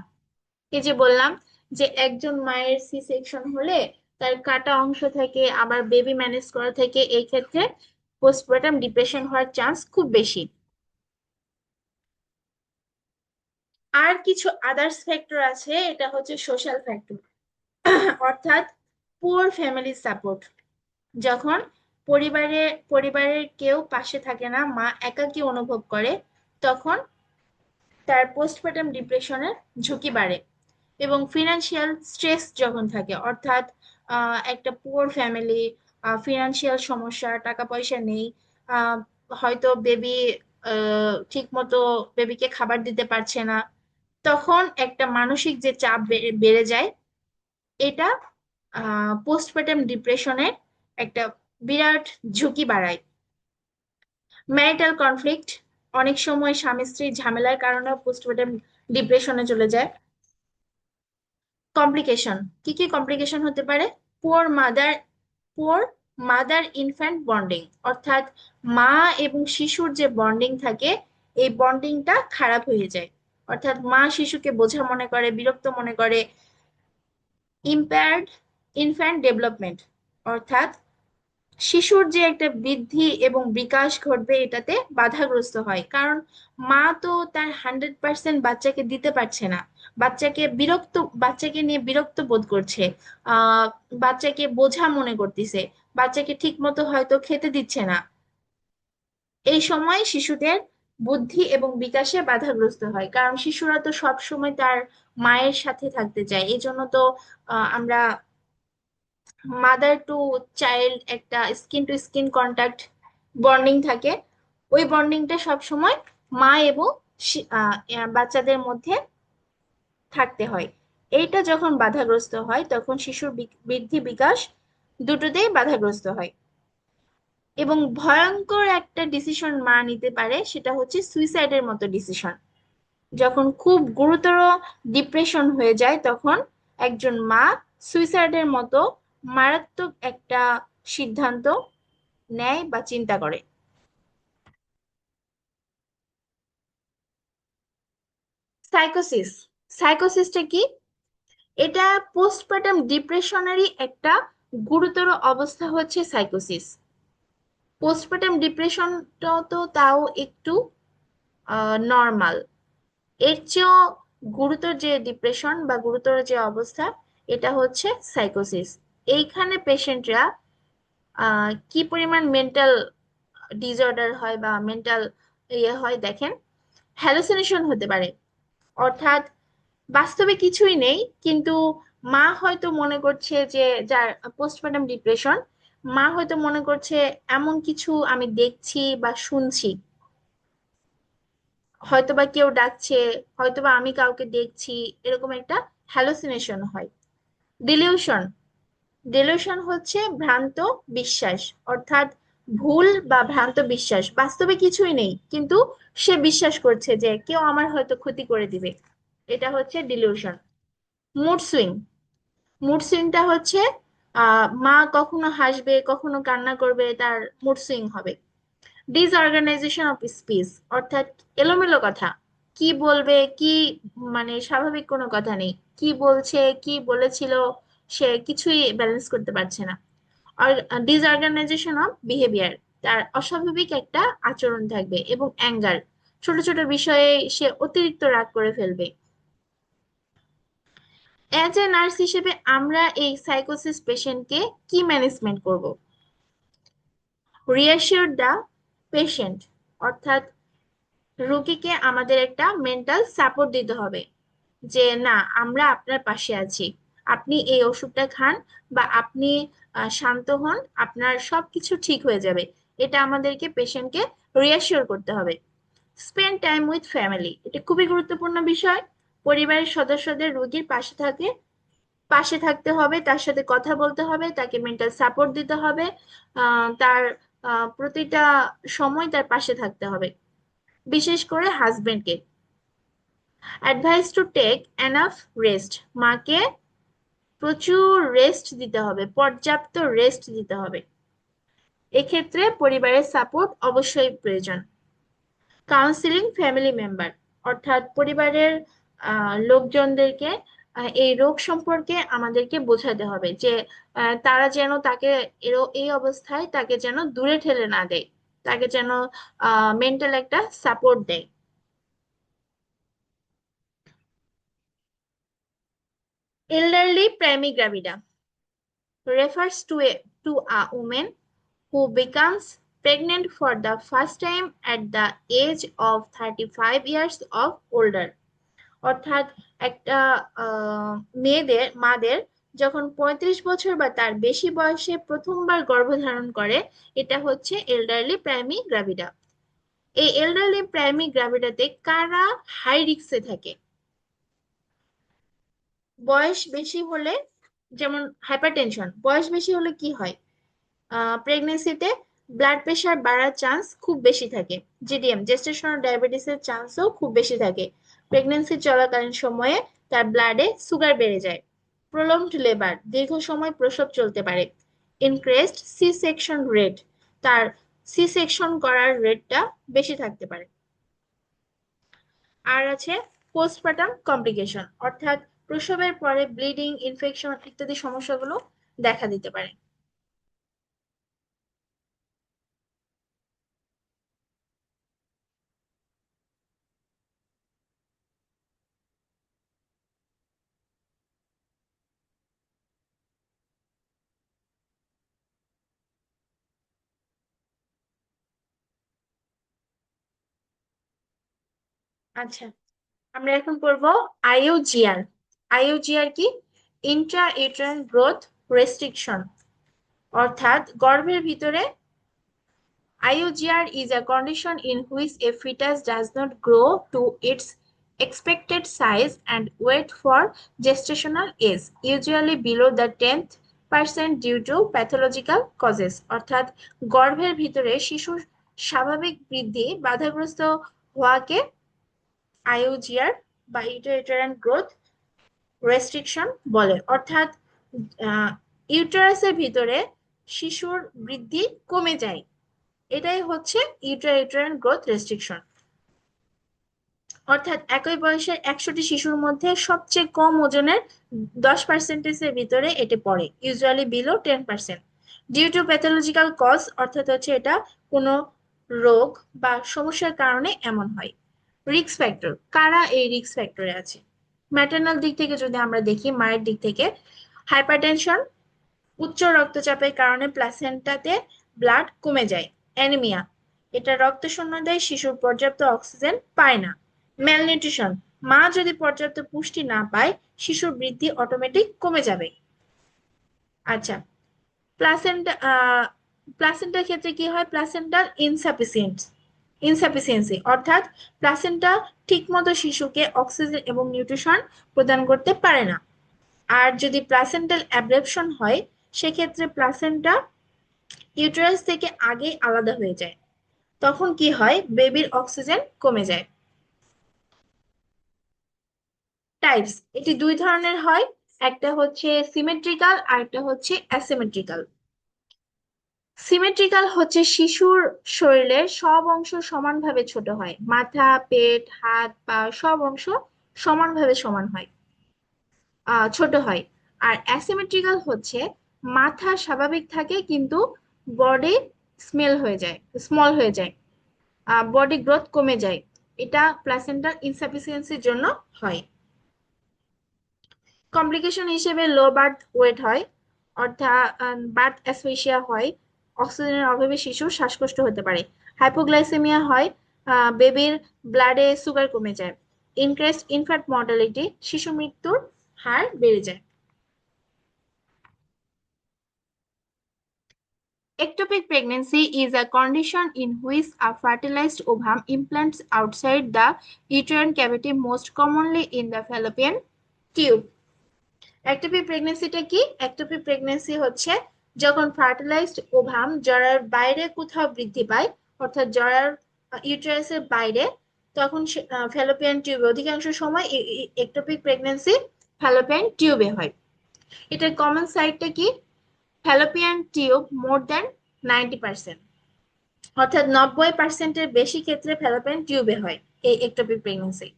এই যে বললাম যে একজন মায়ের সি সেকশন হলে তার কাটা অংশ থেকে আবার বেবি ম্যানেজ করা থেকে, এই ক্ষেত্রে পোস্টপার্টাম ডিপ্রেশন হওয়ার চান্স খুব বেশি। আর কিছু আদার্স ফ্যাক্টর আছে, এটা হচ্ছে সোশ্যাল ফ্যাক্টর। অর্থাৎ পুয়ার ফ্যামিলি সাপোর্ট। যখন পরিবারে পরিবারের কেউ পাশে থাকে না, মা একাকী অনুভব করে, তখন তার পোস্টপার্টাম ডিপ্রেশনের ঝুঁকি বাড়ে। এবং ফিনান্সিয়াল স্ট্রেস যখন থাকে, অর্থাৎ একটা পুয়ার ফ্যামিলি, ফিনান্সিয়াল সমস্যা, টাকা পয়সা নেই, আহ, হয়তো বেবি ঠিক মতো বেবিকে খাবার দিতে পারছে না, তখন একটা মানসিক যে চাপ বেড়ে যায়, এটা পোস্টপার্টাম ডিপ্রেশনের একটা বিরাট ঝুঁকি বাড়ায়। ম্যারিটাল কনফ্লিক্ট, অনেক সময় স্বামী স্ত্রীর ঝামেলার কারণে পোস্টপার্টাম ডিপ্রেশনে চলে যায়। কমপ্লিকেশন, কি কি কমপ্লিকেশন হতে পারে? Poor mother poor mother infant bonding, অর্থাৎ মা এবং শিশুর যে বন্ডিং থাকে, এই বন্ডিংটা খারাপ হয়ে যায়। অর্থাৎ মা শিশুকে বোঝা মনে করে, বিরক্ত মনে করে। ইম্পেয়ার্ড ইনফ্যান্ট ডেভেলপমেন্ট, অর্থাৎ শিশুর যে একটা বৃদ্ধি এবং বিকাশ ঘটবে এটাতে বাধাগ্রস্ত হয়, কারণ মা তো তার 100% বাচ্চাকে দিতে পারছে না। বাচ্চাকে নিয়ে বিরক্ত বোধ করছে, আহ বাচ্চাকে বোঝা মনে করতেছে, বাচ্চাকে ঠিক মতো হয়তো খেতে দিচ্ছে না। এই সময় শিশুদের বুদ্ধি এবং বিকাশে বাধাগ্রস্ত হয়, কারণ শিশুরা তো সব সময় তার মায়ের সাথে থাকতে চায়। এই জন্য তো আমরা মাদার টু চাইল্ড একটা skin to skin contact bonding থাকে, ওই বন্ডিংটা সব সময় মা এবং বাচ্চাদের মধ্যে থাকতে হয়। এইটা যখন বাধাগ্রস্ত হয়, তখন শিশুর বৃদ্ধি বিকাশ দুটোতেই বাধাগ্রস্ত হয়। এবং ভয়ঙ্কর একটা ডিসিশন মা নিতে পারে, সেটা হচ্ছে সুইসাইডের মতো ডিসিশন। যখন খুব গুরুতর ডিপ্রেশন হয়ে যায়, তখন একজন মা সুইসাইডের মতো মারাত্মক একটা সিদ্ধান্ত নেয় বা চিন্তা করে। সাইকোসিস, সাইকোসিসটা কি? এটা পোস্টপার্টাম ডিপ্রেশনারই একটা গুরুতর অবস্থা হচ্ছে সাইকোসিস। পোস্টপার্টাম ডিপ্রেশনটা তো তাও একটু নর্মাল, এর চেয়েও গুরুতর যে ডিপ্রেশন বা গুরুতর যে অবস্থা, এটা হচ্ছে সাইকোসিস। এইখানে পেশেন্টরা কি পরিমাণ মেন্টাল ডিসঅর্ডার হয় বা মেন্টাল ইয়ে হয় দেখেন। হ্যালুসিনেশন হতে পারে, অর্থাৎ বাস্তবে কিছুই নেই, কিন্তু মা হয়তো মনে করছে যে, যার পোস্টপার্টাম ডিপ্রেশন, মা হয়তো মনে করছে এমন কিছু আমি দেখছি বা শুনছি, হয়তোবা কেউ ডাকছে, হয়তোবা আমি কাউকে দেখছি, এরকম একটা হ্যালুসিনেশন হয়। ডিলিউশন, ডিলিউশন হচ্ছে ভ্রান্ত বিশ্বাস, অর্থাৎ ভুল বা ভ্রান্ত বিশ্বাস, বাস্তবে কিছুই নেই কিন্তু সে বিশ্বাস করছে যে কেউ আমার হয়তো ক্ষতি করে দিবে, এটা হচ্ছে ডিলিউশন। মুড সুইং, মুড সুইংটা হচ্ছে মা কখনো হাসবে, কখনো কান্না করবে, তার মুড সুইং হবে। ডিসঅর্গানাইজেশন অফ স্পিচ, অর্থাৎ এলোমেলো কথা, কি বলবে কি, মানে স্বাভাবিক কোনো কথা নেই, কি বলছে কি বলেছিল সে কিছুই ব্যালেন্স করতে পারছে না। আর ডিসঅর্গানাইজেশন অফ বিহেভিয়ার, তার অস্বাভাবিক একটা আচরণ থাকবে। এবং অ্যাঙ্গার, ছোট ছোট বিষয়ে সে অতিরিক্ত রাগ করে ফেলবে। অ্যাজ এ নার্স হিসেবে আমরা এই সাইকোসিস পেশেন্টকে কি ম্যানেজমেন্ট করব? রিঅ্যাসিওর দ্য পেশেন্ট, অর্থাৎ রোগীকে আমাদের একটা মেন্টাল সাপোর্ট দিতে হবে যে না, আমরা আপনার পাশে আছি, আপনি এই ওষুধটা খান, বা আপনি শান্ত হন, আপনার সবকিছু ঠিক হয়ে যাবে। এটা আমাদেরকে পেশেন্টকে রিঅ্যাসিওর করতে হবে। স্পেন্ড টাইম উইথ ফ্যামিলি, এটা খুবই গুরুত্বপূর্ণ বিষয়। পরিবারের সদস্যদের রোগীর পাশে থাকতে হবে, তার সাথে কথা বলতে হবে, তাকে মেন্টাল সাপোর্ট দিতে হবে, তার প্রতিটা সময় তার পাশে থাকতে হবে। বিশেষ করে হাজবেন্ডকে advice to take enough rest, মাকে প্রচুর রেস্ট দিতে হবে, পর্যাপ্ত রেস্ট দিতে হবে। এক্ষেত্রে পরিবারের সাপোর্ট অবশ্যই প্রয়োজন। কাউন্সিলিং ফ্যামিলি মেম্বার, অর্থাৎ পরিবারের লোকজনদেরকে এই রোগ সম্পর্কে আমাদেরকে বোঝাতে হবে যে তারা যেন তাকে এই অবস্থায় তাকে যেন দূরে ঠেলে না দেয়, তাকে যেন মেন্টাল একটা সাপোর্ট দেয়। Elderly primigravida refers to a woman who becomes pregnant for the first time at the age of 35 years of older. অর্থাৎ একটা মাদের যখন 35 বছর বা তার বেশি বয়সে প্রথমবার গর্ভধারণ করে, এটা হচ্ছে এল্ডারলি প্রাইমি গ্রাভিডা। এই এল্ডারলি প্রাইমি গ্রাভিডাতে কারা হাই রিস্কে থাকে? বয়স বেশি হলে, যেমন হাইপারটেনশন, বয়স বেশি হলে কি হয়? প্রেগনেন্সিতে ব্লাড প্রেশার বাড়ার চান্স খুব বেশি থাকে। জিডিএম, জেস্টেশনাল ডায়াবেটিসের চান্সও খুব বেশি থাকে। প্রেগনেন্সি চলাকালীন সময়ে তার ব্লাডে সুগার বেড়ে যায়। প্রলংড লেবার, দীর্ঘ সময় প্রসব চলতে পারে। ইনক্রেসড সি সেকশন রেট, তার সি সেকশন করার রেটটা বেশি থাকতে পারে। আর আছে পোস্টপার্টাম কমপ্লিকেশন, অর্থাৎ প্রসবের পরে ব্লিডিং, ইনফেকশন ইত্যাদি সমস্যাগুলো দেখা দিতে পারে। আচ্ছা, আমরা এখন পড়বো আইইউজিআর। আইইউজিআর কি? ইন্ট্রা ইউটেরাইন গ্রোথ রেস্ট্রিকশন, অর্থাৎ গর্ভের ভিতরে। IUGR is a condition in which a fetus does not grow to its expected size and weight for gestational age, usually below the 10th percent due to pathological causes। অর্থাৎ গর্ভের ভিতরে শিশুর স্বাভাবিক বৃদ্ধি বাধাগ্রস্ত হওয়াকে আইইউজিআর বা ইন্ট্রা গ্রোথ রেস্ট্রিকশন বলে। অর্থাৎ ইউটারাসের ভিতরে শিশুর বৃদ্ধি কমে যায়, এটাই হচ্ছে ইউটারাইন গ্রোথ রেস্ট্রিকশন। অর্থাৎ একই বয়সের 100টি শিশুর মধ্যে সবচেয়ে কম ওজনের 10%-এর ভিতরে এটি পড়ে, usually below 10%। Due to pathological cause, অর্থাৎ হচ্ছে এটা কোনো রোগ বা সমস্যার কারণে এমন হয়। রিস্ক ফ্যাক্টর, কারা এই রিস্ক ফ্যাক্টরে আছে? ম্যাটার্নাল দিক থেকে যদি আমরা দেখি, মায়ের দিক থেকে হাইপারটেনশন, উচ্চ রক্তচাপের কারণে প্লাসেন্টাতে ব্লাড কমে যায়। অ্যানিমিয়া, এটা রক্ত শূন্যতায় শিশুর পর্যাপ্ত অক্সিজেন পায় না। ম্যালনিউট্রিশন, মা যদি পর্যাপ্ত পুষ্টি না পায় শিশুর বৃদ্ধি অটোমেটিক কমে যাবে। আচ্ছা, প্লাসেন্টা প্লাসেন্টার ক্ষেত্রে কি হয়? প্লাসেন্টাল ইনসাফিসিয়েন্সি, অর্থাৎ প্লাসেন্টা ঠিকমতো শিশুকে অক্সিজেন এবং নিউট্রিশন প্রদান করতে পারে না। আর যদি প্লাসেন্টাল অ্যাবরেপশন হয়, সেক্ষেত্রে প্লাসেন্টা ইউটেরাস থেকে আগেই আলাদা হয়ে যায়, তখন কি হয়? বেবির অক্সিজেন কমে যায়। টাইপস, এটি দুই ধরনের হয়, একটা হচ্ছে সিমেট্রিক্যাল আর একটা হচ্ছে অ্যাসিমেট্রিক্যাল। সিমেট্রিক্যাল হচ্ছে শিশুর শরীরের সব অংশ সমানভাবে ছোট হয়, মাথা, পেট, হাত, পা সব অংশ সমানভাবে ছোট হয়। আর অ্যাসিমেট্রিক্যাল হচ্ছে মাথা স্বাভাবিক থাকে কিন্তু বডি স্মল হয়ে যায়, বডি গ্রোথ কমে যায়। এটা প্লাসেন্টাল ইনসাফিসিয়েন্সির জন্য হয়। কমপ্লিকেশন হিসেবে লো বার্থ ওয়েট হয়, অর্থাৎ বার্থ অ্যাসফিক্সিয়া হয়, অক্সিজেনের অভাবে শিশুর শ্বাসকষ্ট হতে পারে। হাইপোগ্লাইসেমিয়া হয়, বেবির ব্লাডে সুগার কমে যায়। ইনক্রিজড ইনফ্যান্ট মর্টালিটি, শিশু মৃত্যুর হার বেড়ে যায়। Ectopic pregnancy is a condition in which a fertilized ovum implants outside the uterine cavity, most commonly in the fallopian tube. Ectopic প্রেগনেন্সিটা কি? ectopic প্রেগনেন্সি হচ্ছে যখন ফার্টিলাইজড ওভাম জরায়ুর বাইরে কোথাও বৃদ্ধি পায়, অর্থাৎ জরায়ুর ইউটেরাসের বাইরে, তখন ফ্যালোপিয়ান টিউবে, অধিকাংশ সময় ectopic প্রেগনেন্সি ফ্যালোপিয়ান টিউবে হয়। এটার কমন সাইটটা কি? ফ্যালোপিয়ান টিউব মোর দ্যান 90%, অর্থাৎ 90%-এর বেশি ক্ষেত্রে ফ্যালোপিয়ান টিউবে হয় এই একটোপিক প্রেগনেন্সি।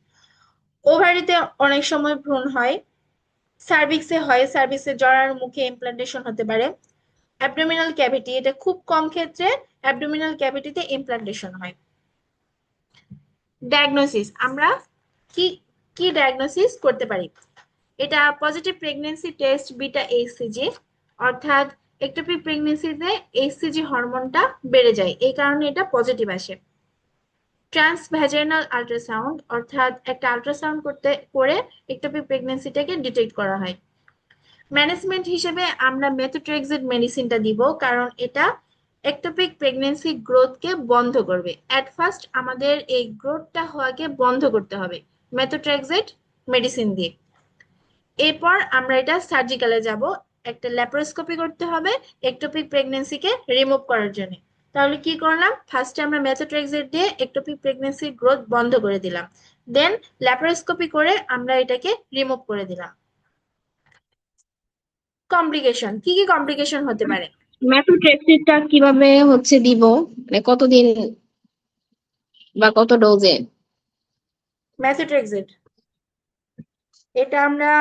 ওভারিতে অনেক সময় ভ্রূণ হয়। সার্ভিক্সে হয়, সার্ভিক্সে জরার মুখে ইমপ্লান্টেশন হতে পারে। অ্যাবডোমিনাল ক্যাভিটি, এটা খুব কম ক্ষেত্রে অ্যাবডোমিনাল ক্যাভিটিতে ইমপ্লান্টেশন হয়। ডায়াগনোসিস, আমরা কি কি ডায়াগনোসিস করতে পারি? এটা positive pregnancy test beta HCG, অর্থাৎ একটোপিক প্রেগনেন্সিতে এইচসিজি হরমোনটা বেড়ে যায়, এই কারণে এটা পজিটিভ আসে। ট্রান্সভ্যাজাইনাল আল্ট্রাসাউন্ড, অর্থাৎ একটা আল্ট্রাসাউন্ড করে একটোপিক প্রেগনেন্সিটাকে ডিটেক্ট করা হয়। ম্যানেজমেন্ট হিসেবে আমরা মেথোট্রেক্সেট মেডিসিনটা দিব, কারণ এটা একটোপিক প্রেগনেন্সি গ্রোথকে বন্ধ করবে। অ্যাট ফার্স্ট আমাদের এই গ্রোথটা হওয়াকে বন্ধ করতে হবে মেথোট্রেক্সেট মেডিসিন দিয়ে। এরপর আমরা এটা সার্জিক্যালে যাব, একটা ল্যাপারোস্কোপি করতে হবে একটোপিক প্রেগনেন্সিকে রিমুভ করার জন্য। তাহলে কি করলাম, ফার্স্টে আমরা মেথোট্রেক্সেট দিয়ে একটোপিক প্রেগনেন্সির গ্রোথ বন্ধ করে দিলাম, দেন ল্যাপারোস্কোপি করে আমরা এটাকে রিমুভ করে দিলাম। কমপ্লিকেশন, কি কি কমপ্লিকেশন হতে পারে? মেথোট্রেক্সিনটা কিভাবে দিব, মানে কতদিন বা কত ডোজে? মেথোট্রেক্সেট এটা আমরা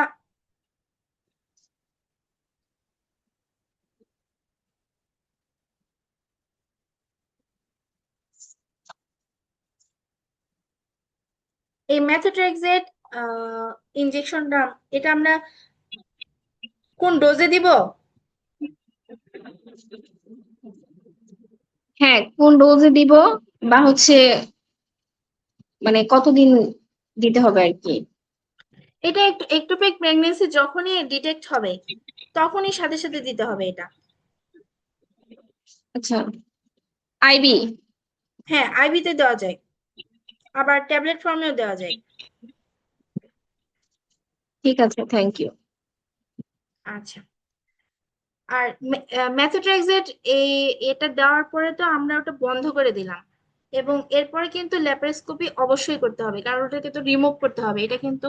এই মেথোট্রেক্সেট ইনজেকশনটা, এটা আমরা কোন ডোজে দিব? হ্যাঁ, কোন ডোজে দিব, বা মানে কতদিন দিতে হবে আর কি? এটা একটু একটোপিক প্রেগনেন্সি যখনই ডিটেক্ট হবে তখনই সাথে সাথে দিতে হবে এটা। আচ্ছা, আইবি? হ্যাঁ, আইভিতে দেওয়া যায়, আবার ট্যাবলেট ফর্মেও দেওয়া যায়। ঠিক আছে, থ্যাংক ইউ। আচ্ছা, আর মেথোট্রেক্সেট এই এটা দেওয়ার পরে তো আমরা ওটা বন্ধ করে দিলাম, এবং এরপরে কিন্তু ল্যাপারোস্কোপি অবশ্যই করতে হবে, কারণ ওটাকে তো রিমুভ করতে হবে। এটা কিন্তু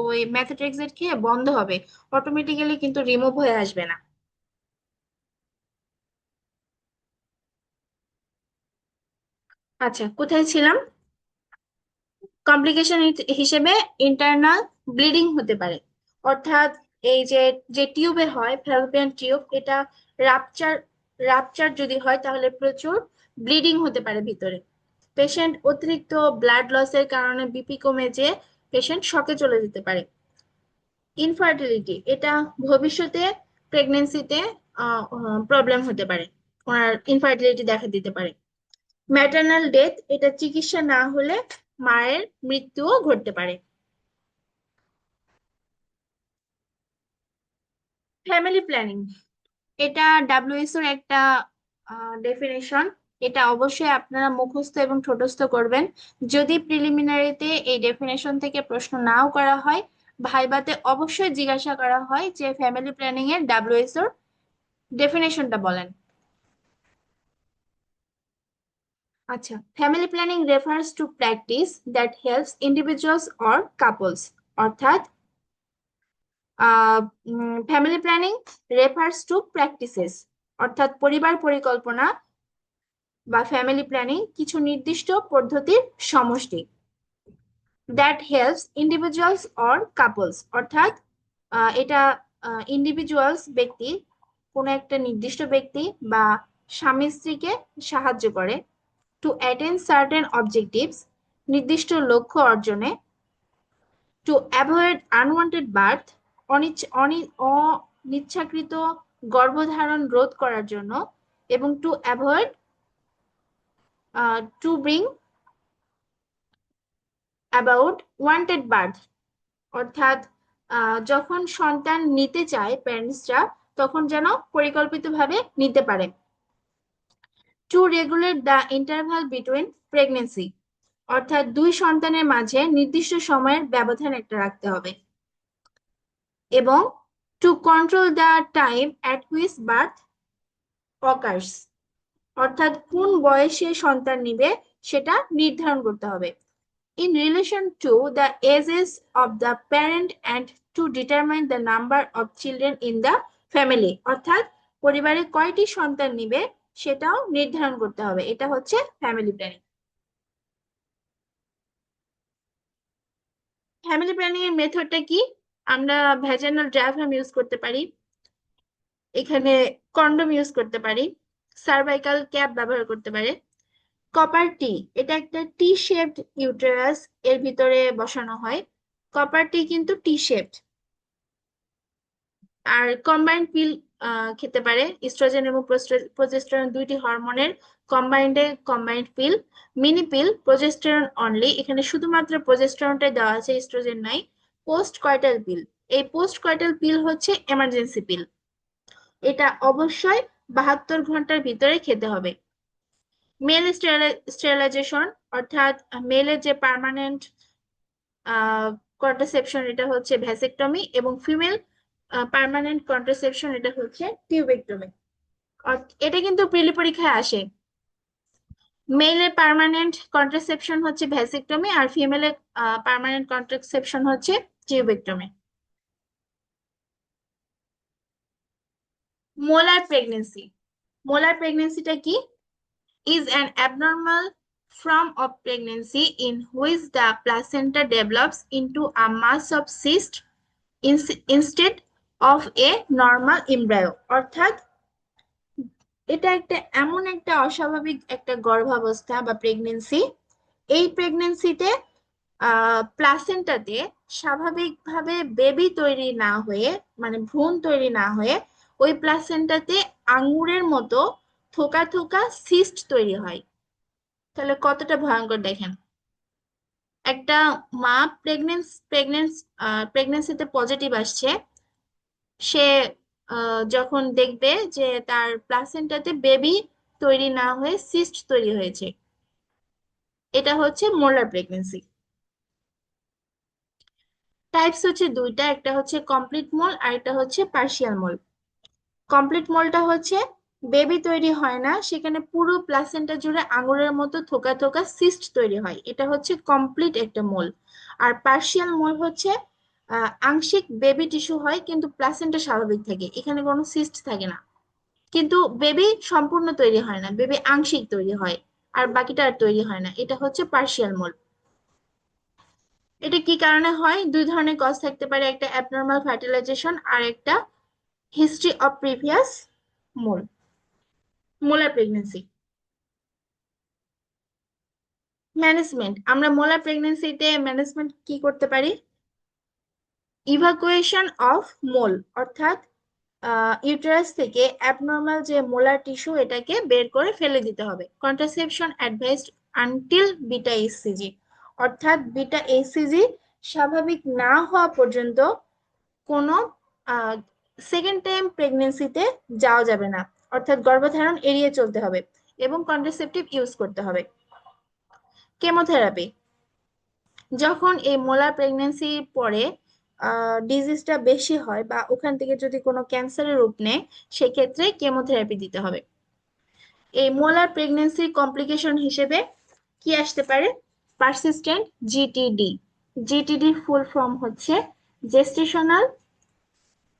ওই মেথোট্রেক্সেট খেয়ে বন্ধ হবে, অটোমেটিক্যালি কিন্তু রিমুভ হয়ে আসবে না। আচ্ছা, কোথায় ছিলাম? কমপ্লিকেশন হিসেবে ইন্টারনাল ব্লিডিং হতে পারে, অর্থাৎ এই যে যে টিউবে হয় ফ্যালোপিয়ান টিউব, এটা রাপচার রাপচার যদি হয় তাহলে প্রচুর ব্লিডিং হতে পারে ভিতরে। পেশেন্ট অতিরিক্ত ব্লাড লসের কারণে বিপি কমে যে পেশেন্ট শকে চলে যেতে পারে। ইনফার্টিলিটি, এটা ভবিষ্যতে প্রেগনেন্সিতে প্রবলেম হতে পারে, ওনার ইনফার্টিলিটি দেখা দিতে পারে। ম্যাটার্নাল ডেথ, এটা চিকিৎসা না হলে মায়ের মৃত্যুও ঘটতে পারে। ফ্যামিলি প্ল্যানিং, এটা ডাব্লিউএইচও এর একটা ডেফিনেশন, এটা অবশ্যই আপনারা মুখস্থ এবং ঠোঁটস্থ করবেন। যদি প্রিলিমিনারিতে এই ডেফিনেশন থেকে প্রশ্ন নাও করা হয়, ভাইভাতে অবশ্যই জিজ্ঞাসা করা হয় যে ফ্যামিলি প্ল্যানিং এর ডাব্লিউএইচও ডেফিনেশনটা বলেন। আচ্ছা, family planning refers to practice that helps individuals or couples, অর্থাৎ family planning refers to practices, অর্থাৎ পরিবার পরিকল্পনা বা ফ্যামিলি প্ল্যানিং কিছু নির্দিষ্ট পদ্ধতির সমষ্টি। That helps individuals or couples, অর্থাৎ এটা ইন্ডিভিজুয়ালস ব্যক্তি, কোনো একটা নির্দিষ্ট ব্যক্তি বা স্বামী স্ত্রীকে সাহায্য করে। টু অ্যাটেন্ড সার্টেন অবজেক্টিভস, নির্দিষ্ট লক্ষ্য অর্জনে। টু অ্যাভয়েড আনওয়ান্টেড বার্থ, অনিচ্ছাকৃত গর্ভধারণ রোধ করার জন্য। এবং to avoid to bring about wanted birth, অর্থাৎ যখন সন্তান নিতে চায় প্যারেন্টসরা, তখন যেন পরিকল্পিতভাবে নিতে পারে। To regulate the interval between pregnancy, অর্থাৎ দুই সন্তানের মাঝে নির্দিষ্ট সময়ের ব্যবধান একটা রাখতে হবে। এবং to control the time at which birth occurs, অর্থাৎ কোন বয়সে সন্তান নিবে সেটা নির্ধারণ করতে হবে। In relation to the ages of the parent and to determine the number of children in the family, অর্থাৎ পরিবারে কয়টি সন্তান নিবে সেটাও নির্ধারণ করতে হবে। এটা হচ্ছে ফ্যামিলি প্ল্যানিং। ফ্যামিলি প্ল্যানিং এর মেথডটা কি? আমরা ভ্যাজাইনাল ডায়াফ্রাম ইউজ করতে পারি, এখানে কন্ডোম ইউজ করতে পারি, সার্ভাইকাল ক্যাপ ব্যবহার করতে পারে। কপার টি, এটা একটা টি শেপড ইউটেরাস এর ভিতরে বসানো হয়। কপার টি কিন্তু টি শেপড। আর কম্বাইন্ড পিল খেতে পারে ইস্ট্রোজেন এবং প্রজেস্টেরন দুইটি হরমোনের কম্বাইন্ড পিল। মিনি পিল প্রজেস্টেরন অনলি, এখানে শুধুমাত্র প্রজেস্টেরনটাই দেওয়া আছে, ইস্ট্রোজেন নাই। পোস্ট কয়টাল পিল, এই পোস্ট কয়টাল পিল হচ্ছে এমার্জেন্সি পিল, এটা অবশ্যই 72 ঘন্টার ভিতরে খেতে হবে। মেল স্টেরিলাইজেশন, অর্থাৎ মেলের যে পার্মানেন্ট কন্ট্রাসেপশন এটা হচ্ছে ভ্যাসেক্টমি, এবং ফিমেল পার্মানেন্ট কন্ট্রাসেপশন এটা হচ্ছে টিউবেক্টমি। এটা কিন্তু প্রিলি পরীক্ষায় আসে। মেলের পার্মানেন্ট কন্ট্রাসেপশন হচ্ছে ভ্যাসেক্টমি, আর ফিমেলের পার্মানেন্ট কন্ট্রাসেপশন হচ্ছে টিউবেক্টমি। মোলার প্রেগনেন্সি, মোলার প্রেগনেন্সিটা কি? Is an abnormal form of pregnancy in which the placenta develops into a mass of cyst instead of a normal embryo, অর্থাৎ এটা একটা এমন একটা অস্বাভাবিক একটা গর্ভাবস্থা বা প্রেগনেন্সি, এই প্রেগনেন্সিতে প্লাসেন্টাতে স্বাভাবিকভাবে বেবি তৈরি না হয়ে, মানে ভ্রূণ তৈরি না হয়ে, ওই প্লাসেন্টাতে আঙুরের মতো থোকা থোকা সিস্ট তৈরি হয়। তাহলে কতটা ভয়ঙ্কর দেখেন। একটা মা প্রেগনেন্সিতে পজিটিভ আসছে, সে যখন দেখবে যে তার প্লাসেন্টাতে বেবি তৈরি না হয়ে সিস্ট তৈরি হয়েছে, এটা হচ্ছে মোলার প্রেগনেন্সি। টাইপস হচ্ছে দুইটা, একটা হচ্ছে কমপ্লিট মোল আর একটা হচ্ছে পার্শিয়াল মোল। কমপ্লিট মোলটা হচ্ছে বেবি তৈরি হয় না, সেখানে পুরো প্লাসেন্টা জুড়ে আঙুরের মতো থোকা থোকা সিস্ট তৈরি হয়, এটা হচ্ছে কমপ্লিট একটা মোল। আর পার্শিয়াল মোল হচ্ছে আংশিক বেবি টিস্যু হয় কিন্তু প্লাসেন্টা স্বাভাবিক থাকে, এখানে কোনো সিস্ট থাকে না, কিন্তু বেবি সম্পূর্ণ তৈরি হয় না, বেবি আংশিক তৈরি হয় আর বাকিটা আর তৈরি হয় না, এটা হচ্ছে পার্শিয়াল মোল। এটা কি কারণে হয়? দুই ধরনের কজ থাকতে পারে, একটা অ্যাবনর্মাল ফার্টিলাইজেশন আর একটা history of previous mole molar pregnancy. Management, আমরা মোলার প্রেগনেন্সিতে ম্যানেজমেন্ট কি করতে পারি? ইভাকুয়েশন অফ মোল, অর্থাৎ ইউটেরাস থেকে অ্যাবনর্মাল যে মোলার টিস্যু এটাকে বের করে ফেলে দিতে হবে। Contraception advised until beta HCG, অর্থাৎ বিটা এইচসিজি স্বাভাবিক না হওয়া পর্যন্ত কোনো সেকেন্ড টাইম প্রেগনেন্সিতে যাওয়া যাবে না, অর্থাৎ গর্ভধারণ এড়িয়ে চলতে হবে এবং কন্ট্রাসেপটিভ ইউজ করতে হবে। কেমোথেরাপি, যখন এই মোলার প্রেগনেন্সি পরে ডিজিজটা বেশি হয় বা ওখান থেকে যদি কোনো ক্যান্সারের রূপ নেয়, সেক্ষেত্রে কেমোথেরাপি দিতে হবে। এই মোলার প্রেগনেন্সির কমপ্লিকেশন হিসেবে কি আসতে পারে? পারসিস্টেন্ট জিটিডি, জিটিডির ফুল ফর্ম হচ্ছে জেস্টেশনাল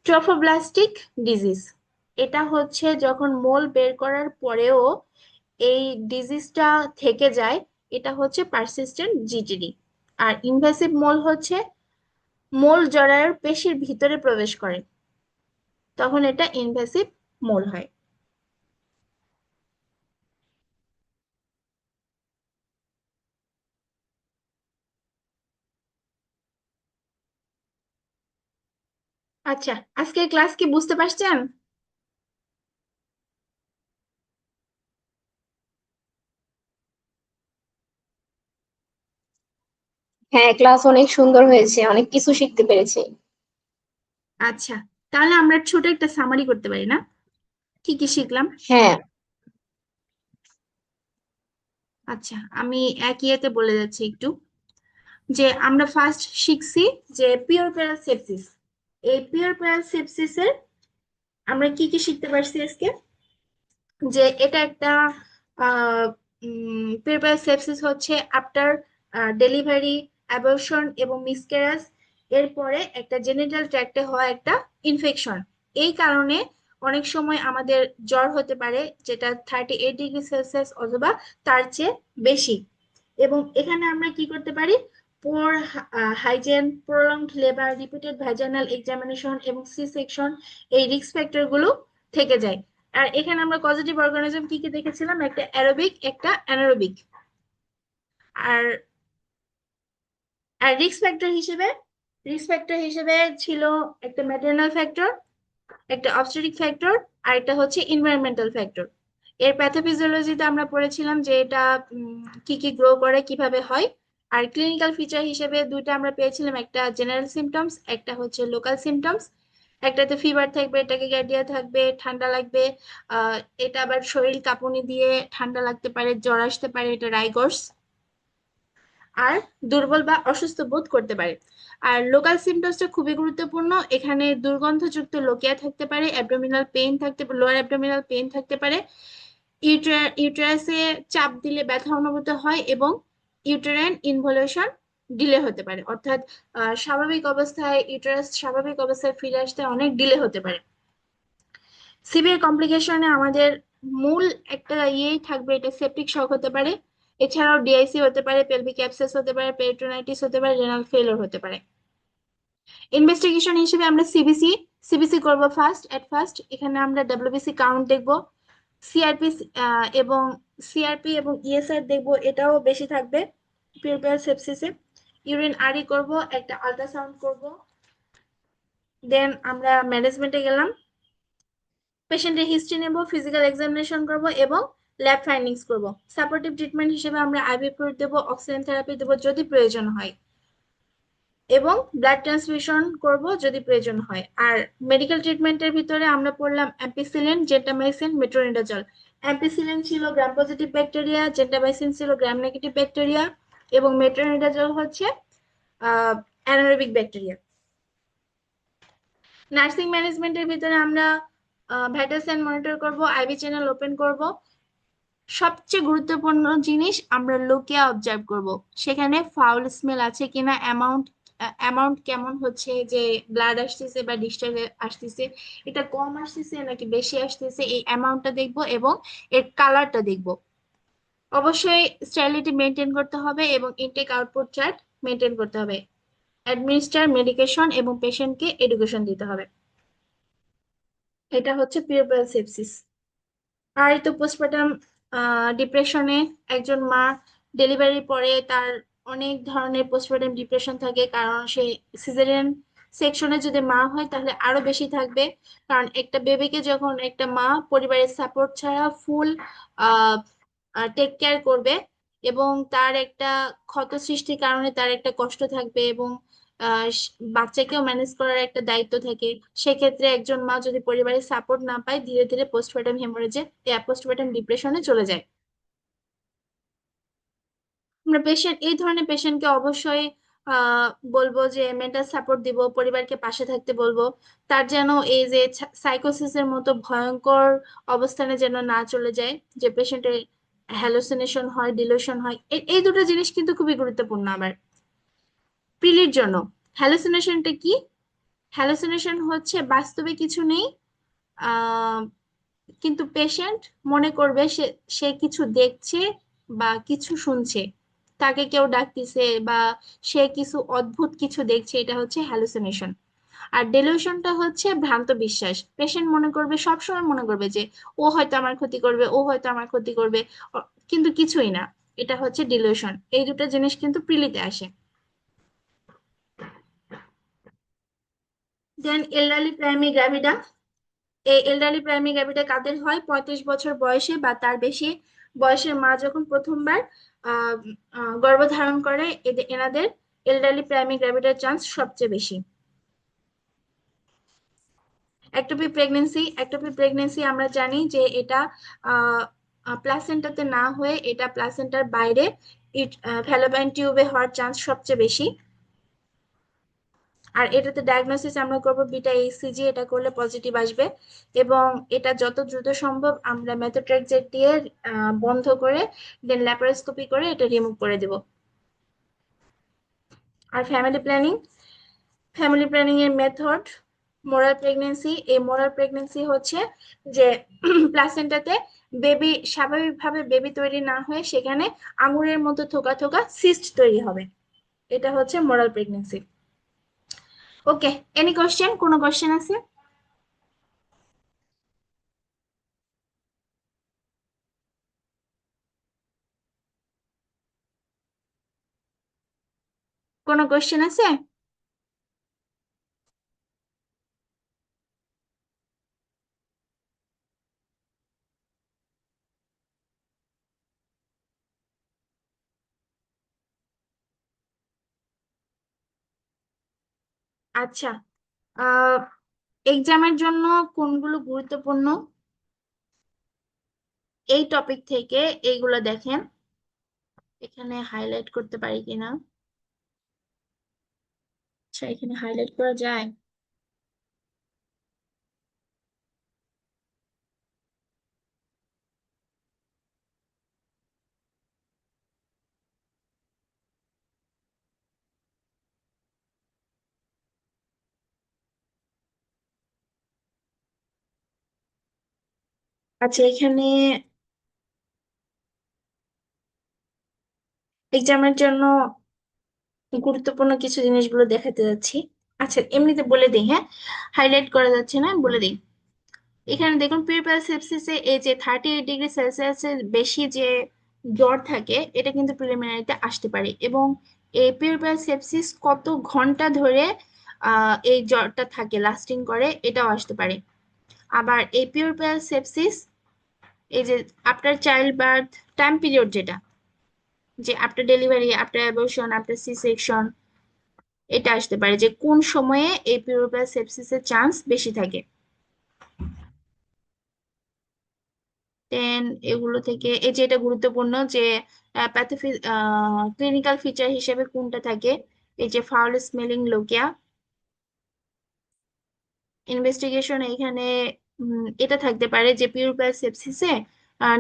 ট্রফোব্লাস্টিক ডিজিজ। এটা হচ্ছে যখন মোল বের করার পরেও এই ডিজিজটা থেকে যায়, এটা হচ্ছে পারসিস্টেন্ট জিটিডি। আর ইনভেসিভ মোল হচ্ছে মোল জরায়ুর পেশির ভিতরে প্রবেশ করে, তখন এটা ইনভেসিভ মোল হয়। আচ্ছা, আজকের ক্লাস কি বুঝতে পারছেন? হ্যাঁ, ক্লাস অনেক সুন্দর হয়েছে, অনেক কিছু শিখতে পেরেছি। আচ্ছা, তাহলে আমরা ছোট একটা সামারি করতে পারি না, কি কি শিখলাম? হ্যাঁ। আচ্ছা, আমি এক ইয়েতে বলে যাচ্ছি একটু, যে আমরা ফার্স্ট শিখছি যে পিওরপেরাল সেপসিস। এই পিওরপেরাল সেপসিসের আমরা কি কি শিখতে পারছি আজকে? যে এটা একটা পিওরপেরাল সেপসিস হচ্ছে আফটার ডেলিভারি, অ্যাবর্শন এবং মিসক্যারেজ এরপরে একটা জেনিটাল ট্র্যাক্টে হওয়া একটা ইনফেকশন। এই কারণে অনেক সময় আমাদের জ্বর হতে পারে, যেটা 38 ডিগ্রি সেলসিয়াস অথবা তার চেয়ে বেশি। এবং এখানে আমরা কি করতে পারি? Poor hygiene, prolonged labour, repeated vaginal examination এবং সি সেকশন, এই রিস্ক ফ্যাক্টর গুলো থেকে যায়। আর এখানে আমরা পজিটিভ অর্গানিজম কি কি দেখেছিলাম? একটা অ্যারোবিক, একটা অ্যানারোবিক। আর আর রিস্ক ফ্যাক্টর হিসেবে ছিল একটা ম্যাটারনাল ফ্যাক্টর, একটা অবস্টেট্রিক ফ্যাক্টর আর একটা হচ্ছে এনভায়রনমেন্টাল ফ্যাক্টর। এর প্যাথোফিজিওলজিতে আমরা পড়েছিলাম যে এটা কি কি গ্রো করে কিভাবে হয়। আর ক্লিনিক্যাল ফিচার হিসেবে দুইটা আমরা পেয়েছিলাম, একটা জেনারেল সিমটমস, একটা হচ্ছে লোকাল সিমটমস। একটাতে ফিভার থাকবে, ট্যাকিকার্ডিয়া থাকবে, ঠান্ডা লাগবে। আহ এটা আবার শরীর কাঁপুনি দিয়ে ঠান্ডা লাগতে পারে, জ্বর আসতে পারে, এটা রাইগর্স। আর দুর্বল বা অসুস্থ বোধ করতে পারে। আর লোকাল সিমটমসটা খুবই গুরুত্বপূর্ণ, এখানে দুর্গন্ধযুক্ত লোকিয়া থাকতে পারে, অ্যাবডোমিনাল পেইন থাকতে পারে, লোয়ার অ্যাবডোমিনাল পেইন থাকতে পারে, ইউটেরাসে চাপ দিলে ব্যথা অনুভূত হয়, এবং ইউটেরাইন ইনভলিউশন ডিলে হতে পারে। অর্থাৎ স্বাভাবিক অবস্থায় ইউটেরাস স্বাভাবিক অবস্থায় ফিরে আসতে অনেক ডিলে হতে পারে। সিভিয়ার কমপ্লিকেশনে আমাদের মূল একটা ইয়েই থাকবে, এটা সেপটিক শক হতে পারে। এছাড়াও ডিআইসি হতে পারে, পেলভিক অ্যাবসেস হতে পারে, পেরিটোনাইটিস হতে পারে, রেনাল ফেলিওর হতে পারে। ইনভেস্টিগেশন হিসেবে আমরা সিবিসি করব ফার্স্ট। এখানে আমরা ডাব্লিউবিসি কাউন্ট দেখব, সিআরপি এবং সিআরপি এবং ইএসআর দেখব, এটাও বেশি থাকবে পিউরোপিয়াল সেপসিসে। ইউরিন আরই করব, একটা আল্ট্রাসাউন্ড করব। দেন আমরা ম্যানেজমেন্টে গেলাম, পেশেন্টের হিস্ট্রি নেব, ফিজিক্যাল এক্সামিনেশন করব এবং ল্যাব ফাইন্ডিংস করব। সাপোর্টিভ ট্রিটমেন্ট হিসেবে আমরা আইভি ফ্লুইড দেবো, অক্সিজেন থেরাপি দেবো যদি প্রয়োজন হয়, এবং ব্লাড ট্রান্সফিউশন করব যদি প্রয়োজন হয়। আর মেডিকেল ট্রিটমেন্টের ভিতরে আমরা পড়লাম অ্যাম্পিসিলিন, জেন্টামাইসিন, মেট্রোনিডাজল। অ্যাম্পিসিলিন ছিল গ্রাম পজিটিভ ব্যাকটেরিয়া, জেন্টামাইসিন ছিল গ্রাম নেগেটিভ ব্যাকটেরিয়া, এবং মেট্রোনিডাজল হচ্ছে অ্যানারোবিক ব্যাকটেরিয়া। নার্সিং ম্যানেজমেন্টের ভিতরে আমরা ভাইটাল সাইন মনিটর করব, আইভি চ্যানেল ওপেন করব। সবচেয়ে গুরুত্বপূর্ণ জিনিস, আমরা লোকিয়া অবজার্ভ করব, সেখানে ফাউল স্মেল আছে কিনা, অ্যামাউন্ট কেমন হচ্ছে, যে ব্লাড আসতেছে বা ডিসচার্জ আসতেছে, এটা কম আসতেছে নাকি বেশি আসতেছে, এই অ্যামাউন্টটা দেখব এবং এর কালারটা দেখব। অবশ্যই স্টেরিলিটি মেনটেন করতে হবে এবং ইনটেক আউটপুট চার্ট মেনটেন করতে হবে। অ্যাডমিনিস্টার মেডিকেশন এবং পেশেন্টকে এডুকেশন দিতে হবে। এটা হচ্ছে পিউরোপিয়াল সেপসিস। আর এই তো পোস্টপার্টাম ডিপ্রেশনে একজন মা ডেলিভারির পরে তার অনেক ধরনের পোস্টপার্টাম ডিপ্রেশন থাকে, কারণ সে সিজারিয়ান সেকশনে যদি মা হয় তাহলে আরো বেশি থাকবে। কারণ একটা বেবিকে যখন একটা মা পরিবারের সাপোর্ট ছাড়া ফুল টেক কেয়ার করবে, এবং তার একটা ক্ষত সৃষ্টির কারণে তার একটা কষ্ট থাকবে, এবং বাচ্চাকেও ম্যানেজ করার একটা দায়িত্ব থাকে। সেক্ষেত্রে একজন মা যদি পরিবারের সাপোর্ট না পায়, ধীরে ধীরে পোস্টপার্টাম হেমোরেজে, পোস্টপার্টাম ডিপ্রেশনে চলে যায়। আমরা এই ধরনের পেশেন্টকে অবশ্যই আহ বলবো যে মেন্টাল সাপোর্ট দিব, পরিবারকে পাশে থাকতে বলবো। তার যেন এই যে সাইকোসিসের মতো ভয়ঙ্কর অবস্থানে যেন না চলে যায়, যে পেশেন্টের হ্যালুসিনেশন হয়, ডিলুশন হয়। এই দুটো জিনিস কিন্তু খুবই গুরুত্বপূর্ণ। আবার প্রিলির জন্য হ্যালুসিনেশনটা কি? হ্যালুসিনেশন হচ্ছে বাস্তবে কিছু নেই, আহ কিন্তু পেশেন্ট মনে করবে সে সে কিছু দেখছে বা কিছু শুনছে, তাকে কেউ ডাকতেছে বা সে কিছু অদ্ভুত কিছু দেখছে, এটা হচ্ছে হ্যালুসিনেশন। আর ডেলিউশনটা হচ্ছে ভ্রান্ত বিশ্বাস, পেশেন্ট মনে করবে, সবসময় মনে করবে যে ও হয়তো আমার ক্ষতি করবে, ও হয়তো আমার ক্ষতি করবে, কিন্তু কিছুই না। এটা হচ্ছে ডিলিউশন। এই দুটো জিনিস কিন্তু প্রিলিতে আসে। দেন এলডারলি প্রাইমি গ্রাভিডা। এই এলডারলি প্রাইমারি গ্র্যাভিটা কাদের হয়? 35 বছর বয়সে বা তার বেশি বয়সের মা যখন প্রথমবার আহ গর্ভধারণ করে, এনাদের এলডারলি প্রাইমারি গ্র্যাভিটার চান্স সবচেয়ে বেশি। একটোপি প্রেগনেন্সি আমরা জানি যে এটা প্লাসেন্টাতে না হয়ে এটা প্লাসেন্টার বাইরে ফ্যালোপিয়ান টিউবে হওয়ার চান্স সবচেয়ে বেশি। আর এটাতে ডায়াগনোসিস আমরা করব বিটা এইচসিজি, এটা করলে পজিটিভ আসবে। এবং এটা যত দ্রুত সম্ভব আমরা মেথোট্রেক্সেট দিয়ে বন্ধ করে দেন ল্যাপারোস্কোপি করে এটা রিমুভ করে দেব। আর ফ্যামিলি প্ল্যানিং এর মেথড, মোরাল প্রেগনেন্সি। এই মোরাল প্রেগনেন্সি হচ্ছে যে প্লাসেন্টাতে বেবি স্বাভাবিকভাবে বেবি তৈরি না হয়ে সেখানে আঙুরের মতো থোকা থোকা সিস্ট তৈরি হবে। এটা হচ্ছে মোরাল প্রেগনেন্সি। ওকে, এনি কোশ্চেন? কোনো কোশ্চেন আছে? কোনো কোশ্চেন আছে? আচ্ছা, আহ এক্সামের জন্য কোনগুলো গুরুত্বপূর্ণ এই টপিক থেকে এইগুলো দেখেন। এখানে হাইলাইট করতে পারি কিনা? আচ্ছা, এখানে হাইলাইট করা যায়। আচ্ছা, এখানে এক্সামের জন্য গুরুত্বপূর্ণ কিছু জিনিসগুলো দেখাতে যাচ্ছি। আচ্ছা, এমনিতে বলে দিই, হ্যাঁ, হাইলাইট করা যাচ্ছে না, বলে দিই। এখানে দেখুন, পিউরপাল সেপসিসে এই যে 38°C বেশি যে জ্বর থাকে, এটা কিন্তু প্রিলিমিনারিতে আসতে পারে। এবং এই পিউরপাল সেপসিস কত ঘন্টা ধরে এই জ্বরটা থাকে, লাস্টিং করে, এটাও আসতে পারে। আবার এই পিউরপাল সেপসিস, এই যে after child birth time period, যেটা যে after delivery, after abortion, after C section, এটা আসতে পারে যে কোন সময়ে এই পিউরপাল সেপসিসের চান্স বেশি থাকে। দেন এগুলো থেকে এই যে এটা গুরুত্বপূর্ণ যে প্যাথোফি ক্লিনিক্যাল ফিচার হিসেবে কোনটা থাকে, এই যে ফাউল স্মেলিং লোকিয়া। ইনভেস্টিগেশন এখানে এটা থাকতে পারে যে পিউরপাল সেপসিসে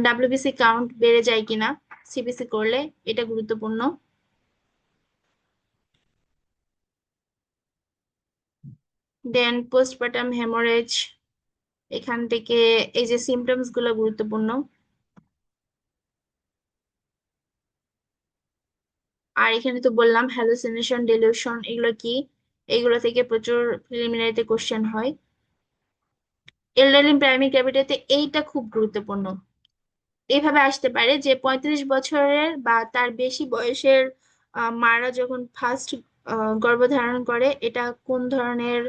ডাব্লিউবিসি কাউন্ট বেড়ে যায় কিনা সিবিসি করলে, এটা গুরুত্বপূর্ণ। দেন পোস্টপার্টাম হেমোরেজ, এখান থেকে এই যে সিমটমস গুলো গুরুত্বপূর্ণ। আর এখানে তো বললাম হ্যালুসিনেশন, ডেলিউশন, এগুলো কি, এগুলো থেকে প্রচুর প্রিলিমিনারিতে কোশ্চেন হয়। এল্ডারলি প্রাইমারি ক্যাভিটিতে এইটা খুব গুরুত্বপূর্ণ। এভাবে আসতে পারে যে 35 বছরের বা তার বেশি বয়সের মারা যখন ফার্স্ট গর্ভধারণ করে, এটা কোন ধরনের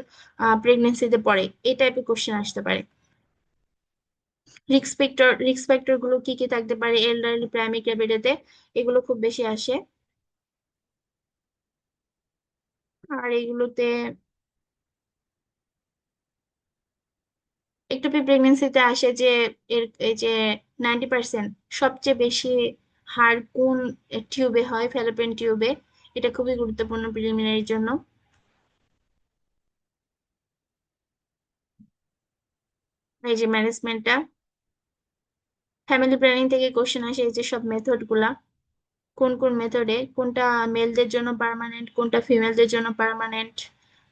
প্রেগনেন্সিতে পড়ে, এই টাইপের কোশ্চেন আসতে পারে। রিস্ক ফ্যাক্টর গুলো কি কি থাকতে পারে এল্ডারলি প্রাইমারি ক্যাভিটিতে, এগুলো খুব বেশি আসে। আর এগুলোতে একটোপি প্রেগনেন্সিতে আসে যে এই যে 90% সবচেয়ে বেশি হার কোন টিউবে হয়, ফ্যালোপিয়ান টিউবে। এটা খুবই গুরুত্বপূর্ণ প্রিলিমিনারির জন্য। এই যে ম্যানেজমেন্টটা, ফ্যামিলি প্ল্যানিং থেকে কোশ্চেন আসে, এই যে সব মেথড গুলা, কোন কোন মেথডে কোনটা মেলদের জন্য পার্মানেন্ট, কোনটা ফিমেলদের জন্য পার্মানেন্ট।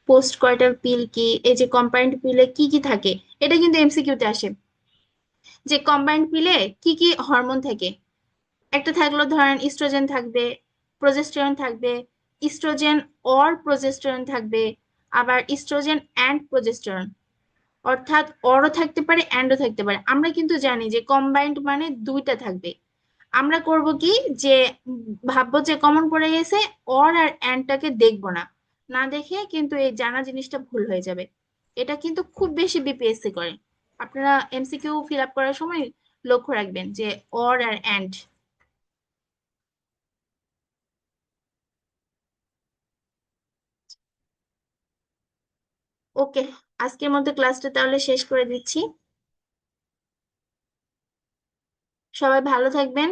পোস্ট কয়টাল পিল কি, এই যে কম্বাইন্ড পিলে কি কি থাকে, এটা কিন্তু এমসিকিউতে আসে যে কম্বাইন্ড পিলে কি কি হরমোন থাকে। একটা থাকলো ধরেন ইস্ট্রোজেন থাকবে, প্রজেস্টেরন থাকবে, ইস্ট্রোজেন অর প্রজেস্টেরন থাকবে, আবার ইস্ট্রোজেন অ্যান্ড প্রজেস্টেরন, অর্থাৎ অরও থাকতে পারে অ্যান্ডও থাকতে পারে। আমরা কিন্তু জানি যে কম্বাইন্ড মানে দুইটা থাকবে। আমরা করব কি, যে ভাববো যে কমন পড়ে গেছে, অর আর অ্যান্ডটাকে দেখবো না, না দেখে কিন্তু এই জানা জিনিসটা ভুল হয়ে যাবে। এটা কিন্তু খুব বেশি বিপিএসসি করে। আপনারা এমসিকিউ ফিল আপ করার সময় লক্ষ্য রাখবেন যে অর আর অ্যান্ড। ওকে, আজকের মতো ক্লাসটা তাহলে শেষ করে দিচ্ছি। সবাই ভালো থাকবেন,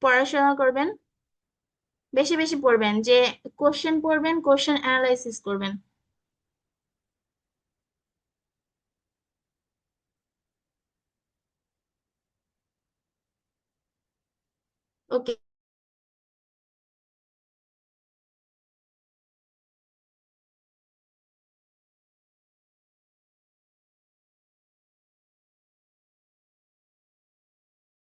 পড়াশোনা করবেন, বেশি বেশি পড়বেন, যে কোশ্চেন পড়বেন, কোশ্চেন অ্যানালাইসিস করবেন। ওকে।